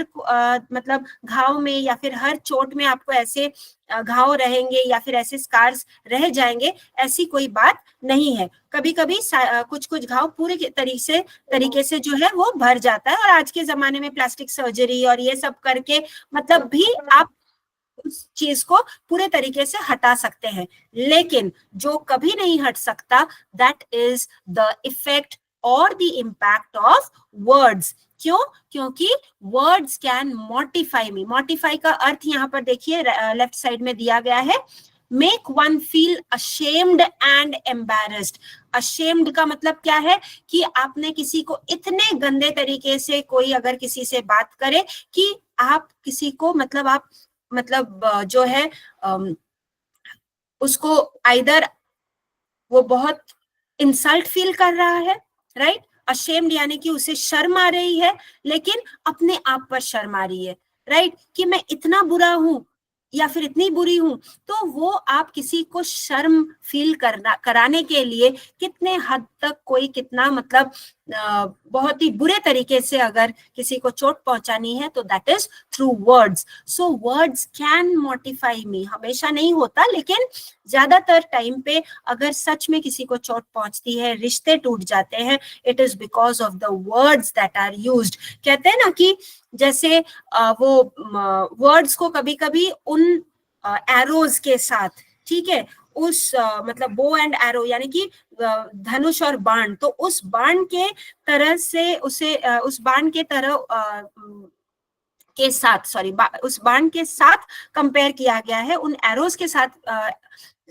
मतलब घाव में या फिर हर चोट में आपको ऐसे घाव रहेंगे या फिर ऐसे स्कार्स रह जाएंगे, ऐसी कोई बात नहीं है। कभी कभी कुछ घाव पूरे तरीके से जो है वो भर जाता है, और आज के जमाने में प्लास्टिक सर्जरी और ये सब करके मतलब भी आप उस चीज को पूरे तरीके से हटा सकते हैं। लेकिन जो कभी नहीं हट सकता, दैट इज द इफेक्ट और द इम्पैक्ट ऑफ वर्ड्स। क्यों? क्योंकि words can modify me. Modify का अर्थ यहाँ पर देखिए लेफ्ट साइड में दिया गया है, make one feel ashamed and embarrassed. Ashamed का मतलब क्या है? कि आपने किसी को इतने गंदे तरीके से कोई अगर किसी से बात करे कि आप किसी को मतलब जो है उसको आइदर वो बहुत इंसल्ट फील कर रहा है, राइट? अशेम्ड यानी कि उसे शर्म आ रही है, लेकिन अपने आप पर शर्म आ रही है, राइट? कि मैं इतना बुरा हूं या फिर इतनी बुरी हूं। तो वो आप किसी को शर्म फील कराने के लिए कितने हद तक कोई कितना मतलब बहुत ही बुरे तरीके से अगर किसी को चोट पहुंचानी है तो that is through words. So words can modify me. हमेशा नहीं होता, लेकिन ज्यादातर टाइम पे अगर सच में किसी को चोट पहुंचती है, रिश्ते टूट जाते हैं, it is because of the words that are used. कहते हैं ना कि जैसे वो वर्ड्स को कभी कभी उन एरोज के साथ, ठीक है, उस मतलब बो एंड एरो यानी कि धनुष और बाण, तो उस बाण के तरह से उसे उस बाण के तरह के साथ उस बाण के साथ कंपेयर किया गया है, उन एरोज के साथ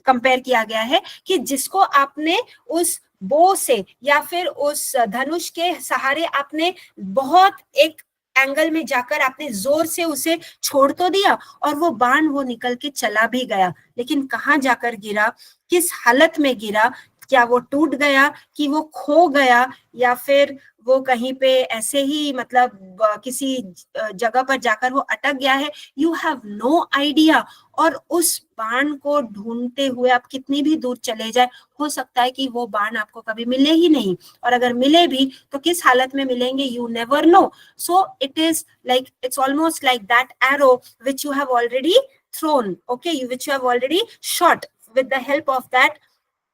कंपेयर किया गया है कि जिसको आपने उस बो से या फिर उस धनुष के सहारे आपने बहुत एक एंगल में जाकर आपने जोर से उसे छोड़ तो दिया और वो बाण वो निकल के चला भी गया, लेकिन कहाँ जाकर गिरा, किस हालत में गिरा, क्या वो टूट गया कि वो खो गया या फिर वो कहीं पे ऐसे ही मतलब किसी जगह पर जाकर वो अटक गया है, यू हैव नो आइडिया। और उस बाण को ढूंढते हुए आप कितनी भी दूर चले जाए, हो सकता है कि वो बाण आपको कभी मिले ही नहीं, और अगर मिले भी तो किस हालत में मिलेंगे, you never know. So it is like, it's almost like that arrow which you have already thrown, okay, which you have already shot with the help of that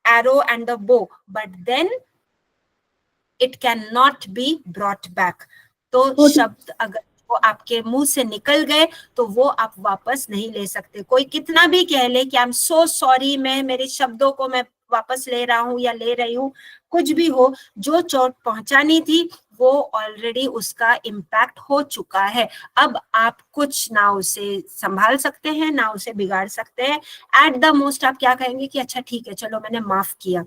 arrow and the bow, but then it cannot be brought back. तो शब्द अगर वो आपके मुंह से निकल गए तो वो आप वापस नहीं ले सकते। कोई कितना भी कह ले कि आई एम सो सॉरी, मैं मेरे शब्दों को मैं वापस ले रहा हूं या ले रही हूं, कुछ भी हो, जो चोट पहुंचानी थी वो ऑलरेडी उसका इम्पैक्ट हो चुका है। अब आप कुछ ना उसे संभाल सकते हैं ना उसे बिगाड़ सकते हैं। एट द मोस्ट आप क्या कहेंगे कि अच्छा ठीक है, चलो मैंने माफ किया।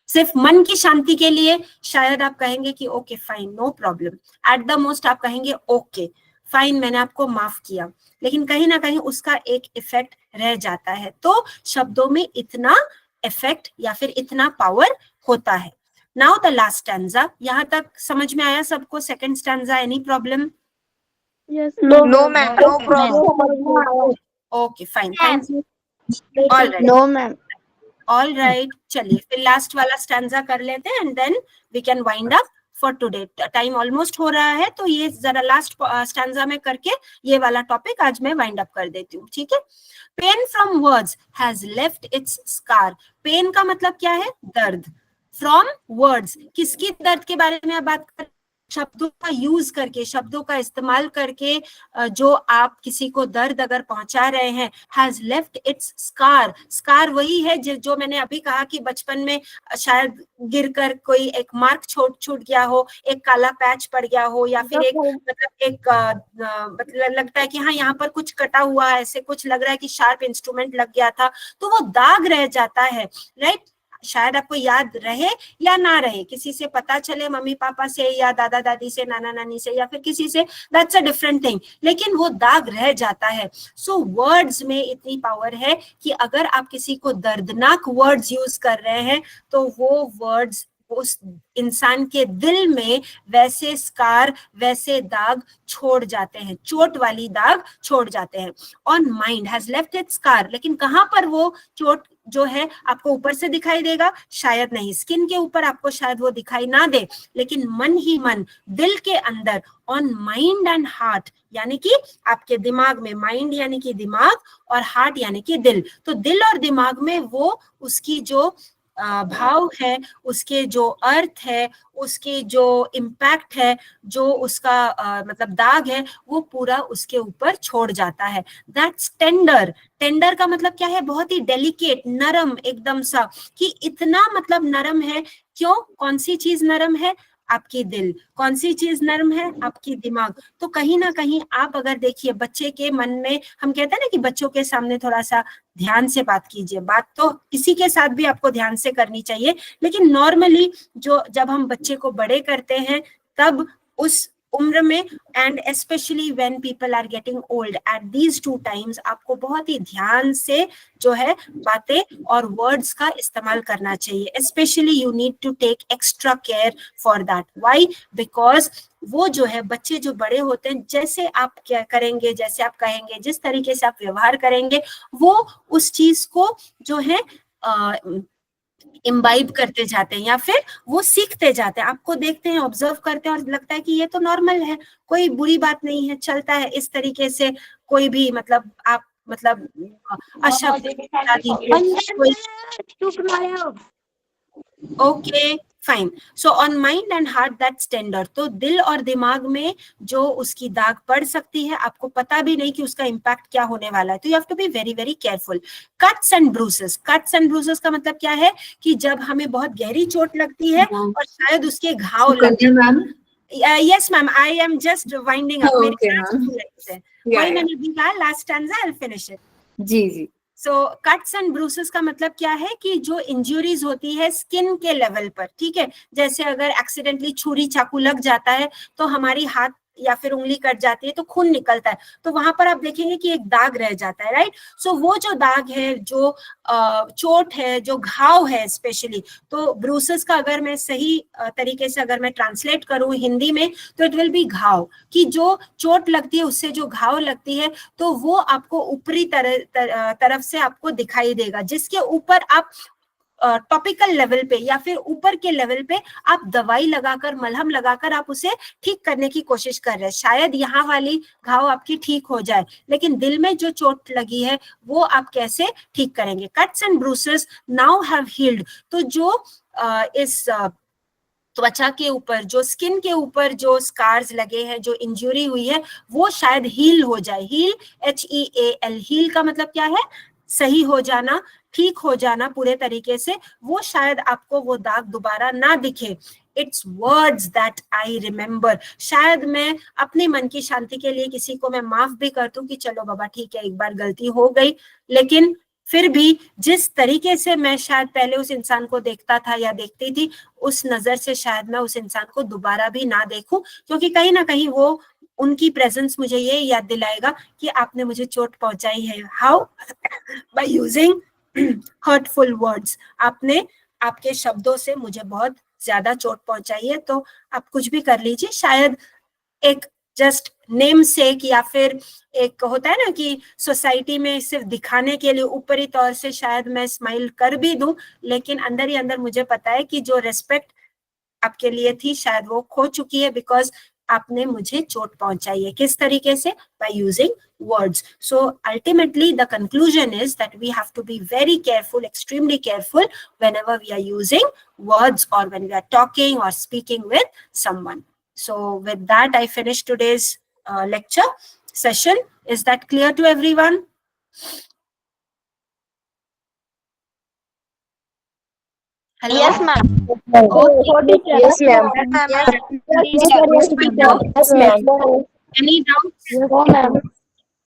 सिर्फ मन की शांति के लिए शायद आप कहेंगे कि okay fine, no problem. At the most आप कहेंगे ओके फाइन, मैंने आपको माफ किया, लेकिन कहीं ना कहीं उसका एक इफेक्ट रह जाता है। तो शब्दों में इतना इफेक्ट या फिर इतना पावर होता है। नाउ द लास्ट स्टैंजा, यहाँ तक समझ में आया सबको? Second stanza, any problem? No ma'am, no problem. Okay fine, thank you. Alright, no ma'am. All right, चलिए फिर लास्ट वाला स्टैंजा कर लेते हैं and then we can wind up for today. Time almost हो रहा है, तो ये जरा लास्ट स्टैंजा में करके ये वाला टॉपिक आज मैं वाइंड अप कर देती हूँ, ठीक है? Pain from words has left its scar. Pain का मतलब क्या है? दर्द। फ्रॉम वर्ड्स, किसकी दर्द के बारे में आप बात कर? शब्दों का यूज करके, शब्दों का इस्तेमाल करके जो आप किसी को दर्द अगर पहुंचा रहे हैं, has left its scar. Scar वही है जो मैंने अभी कहा कि बचपन में शायद गिरकर कोई एक मार्क छूट गया हो, एक काला पैच पड़ गया हो, या फिर एक मतलब लगता है कि हाँ यहाँ पर कुछ कटा हुआ है, ऐसे कुछ लग रहा है कि शार्प इंस्ट्रूमेंट लग गया था, तो वो दाग रह जाता है, राइट? शायद आपको याद रहे या ना रहे, किसी से पता चले, मम्मी पापा से या दादा दादी से, नाना नानी से, या फिर किसी से, दैट्स अ डिफरेंट थिंग, लेकिन वो दाग रह जाता है। सो वर्ड्स में इतनी पावर है कि अगर आप किसी को दर्दनाक वर्ड्स यूज कर रहे हैं तो वो वर्ड्स उस इंसान के दिल में वैसे स्कार, वैसे दाग छोड़ जाते हैं, चोट वाली दाग छोड़ जाते हैं। On mind has left its scar, लेकिन कहाँ पर वो चोट जो है आपको ऊपर से दिखाई देगा? शायद नहीं, स्किन के ऊपर आपको शायद वो दिखाई ना दे, लेकिन मन ही मन, दिल के अंदर, ऑन माइंड एंड हार्ट, यानी कि आपके दिमाग में, माइंड यानी कि दिमाग और हार्ट यानी कि दिल, तो दिल और दिमाग में वो उसकी जो भाव है, उसके जो अर्थ है, उसके जो इम्पैक्ट है, जो उसका मतलब दाग है, वो पूरा उसके ऊपर छोड़ जाता है। That's tender. टेंडर का मतलब क्या है? बहुत ही डेलिकेट, नरम एकदम सा, कि इतना मतलब नरम है। क्यों? कौन सी चीज नरम है? आपकी दिल। कौन सी चीज नरम है? आपकी दिमाग। तो कहीं ना कहीं आप अगर देखिए बच्चे के मन में, हम कहते हैं ना कि बच्चों के सामने थोड़ा सा ध्यान से बात कीजिए, बात तो किसी के साथ भी आपको ध्यान से करनी चाहिए, लेकिन नॉर्मली जो जब हम बच्चे को बड़े करते हैं तब उस उम्र में, and specially when people are getting old, at these 2 times आपको बहुत ही ध्यान से जो है बातें और वर्ड्स का इस्तेमाल करना चाहिए। Specially you need to take extra care for that. Why? Because वो जो है बच्चे जो बड़े होते हैं, जैसे आप क्या करेंगे, जैसे आप कहेंगे, जिस तरीके से आप व्यवहार करेंगे, वो उस चीज को जो है इम्बाइब करते जाते हैं या फिर वो सीखते जाते हैं। आपको देखते हैं, ऑब्जर्व करते हैं और लगता है कि ये तो नॉर्मल है, कोई बुरी बात नहीं है, चलता है इस तरीके से। कोई भी मतलब आप मतलब अशब्द, okay fine. So on mind and heart that's tender. तो दिल और दिमाग में जो उसकी दाग पड़ सकती है, आपको पता भी नहीं कि उसका इम्पैक्ट क्या होने वाला है, तो you have to be very very careful. Cuts and bruises. Cuts and bruises का मतलब क्या है? कि जब हमें बहुत गहरी चोट लगती है और शायद उसके घाव लगते हैं। Yes ma'am, I am just winding up. वही मैंने भी कहा, last stanza, I will finish it. जी जी। सो कट्स एंड ब्रूसेस का मतलब क्या है? कि जो इंजुरीज होती है स्किन के लेवल पर, ठीक है, जैसे अगर एक्सीडेंटली छुरी चाकू लग जाता है तो हमारी हाथ या फिर उंगली कट जाती है तो खून निकलता है, तो वहां पर आप देखेंगे कि एक दाग रह जाता है, राइट? सो वो जो दाग है, जो चोट है, जो घाव है स्पेशली, तो ब्रूसेस का अगर मैं सही तरीके से अगर मैं ट्रांसलेट करूं हिंदी में तो इट विल बी घाव। कि जो चोट लगती है उससे जो घाव लगती है तो वो आपको ऊपरी तरफ से आपको दिखाई देगा, जिसके ऊपर आप टॉपिकल लेवल पे या फिर ऊपर के लेवल पे आप दवाई लगाकर, मलहम लगाकर आप उसे ठीक करने की कोशिश कर रहे हैं। शायद यहाँ वाली घाव आपकी ठीक हो जाए, लेकिन दिल में जो चोट लगी है वो आप कैसे ठीक करेंगे? Cuts and bruises now have healed. तो जो इस त्वचा के ऊपर, जो स्किन के ऊपर जो स्कार्स लगे हैं, जो इंजुरी हुई है, वो शायद हील हो जाए। Heal, HEAL। हील का मतलब क्या है? सही हो जाना, ठीक हो जाना पूरे तरीके से, वो शायद आपको वो दाग दोबारा ना दिखे। It's words that I remember. शायद मैं अपने मन की शांति के लिए किसी को मैं माफ भी कर दूं कि चलो बाबा ठीक है, एक बार गलती हो गई, लेकिन फिर भी जिस तरीके से मैं शायद पहले उस इंसान को देखता था या देखती थी, उस नजर से शायद मैं उस इंसान को दोबारा भी ना देखूं, क्योंकि कहीं ना कहीं वो उनकी प्रेजेंस मुझे ये याद दिलाएगा कि आपने मुझे चोट पहुंचाई है। How? By using hurtful words. आपने आपके शब्दों से मुझे बहुत ज्यादा चोट पहुंचाई है, तो आप कुछ भी कर लीजिए। शायद एक जस्ट नेम सेक या फिर एक होता है ना कि सोसाइटी में सिर्फ दिखाने के लिए ऊपरी तौर से शायद मैं स्माइल कर भी दूं, लेकिन अंदर ही अंदर मुझे पता है कि जो रिस्पेक्ट आपके लिए थी शायद वो खो चुकी है, बिकॉज आपने मुझे चोट पहुंचाई है। किस तरीके से? By using words. So ultimately the conclusion is that we have to be very careful, extremely careful whenever we are using words or when we are talking or speaking with someone. So with that I finish today's lecture session. Is that clear to everyone? Hello? Yes, ma'am. Yes, ma'am. Yes, ma'am. Any doubts? No, ma'am.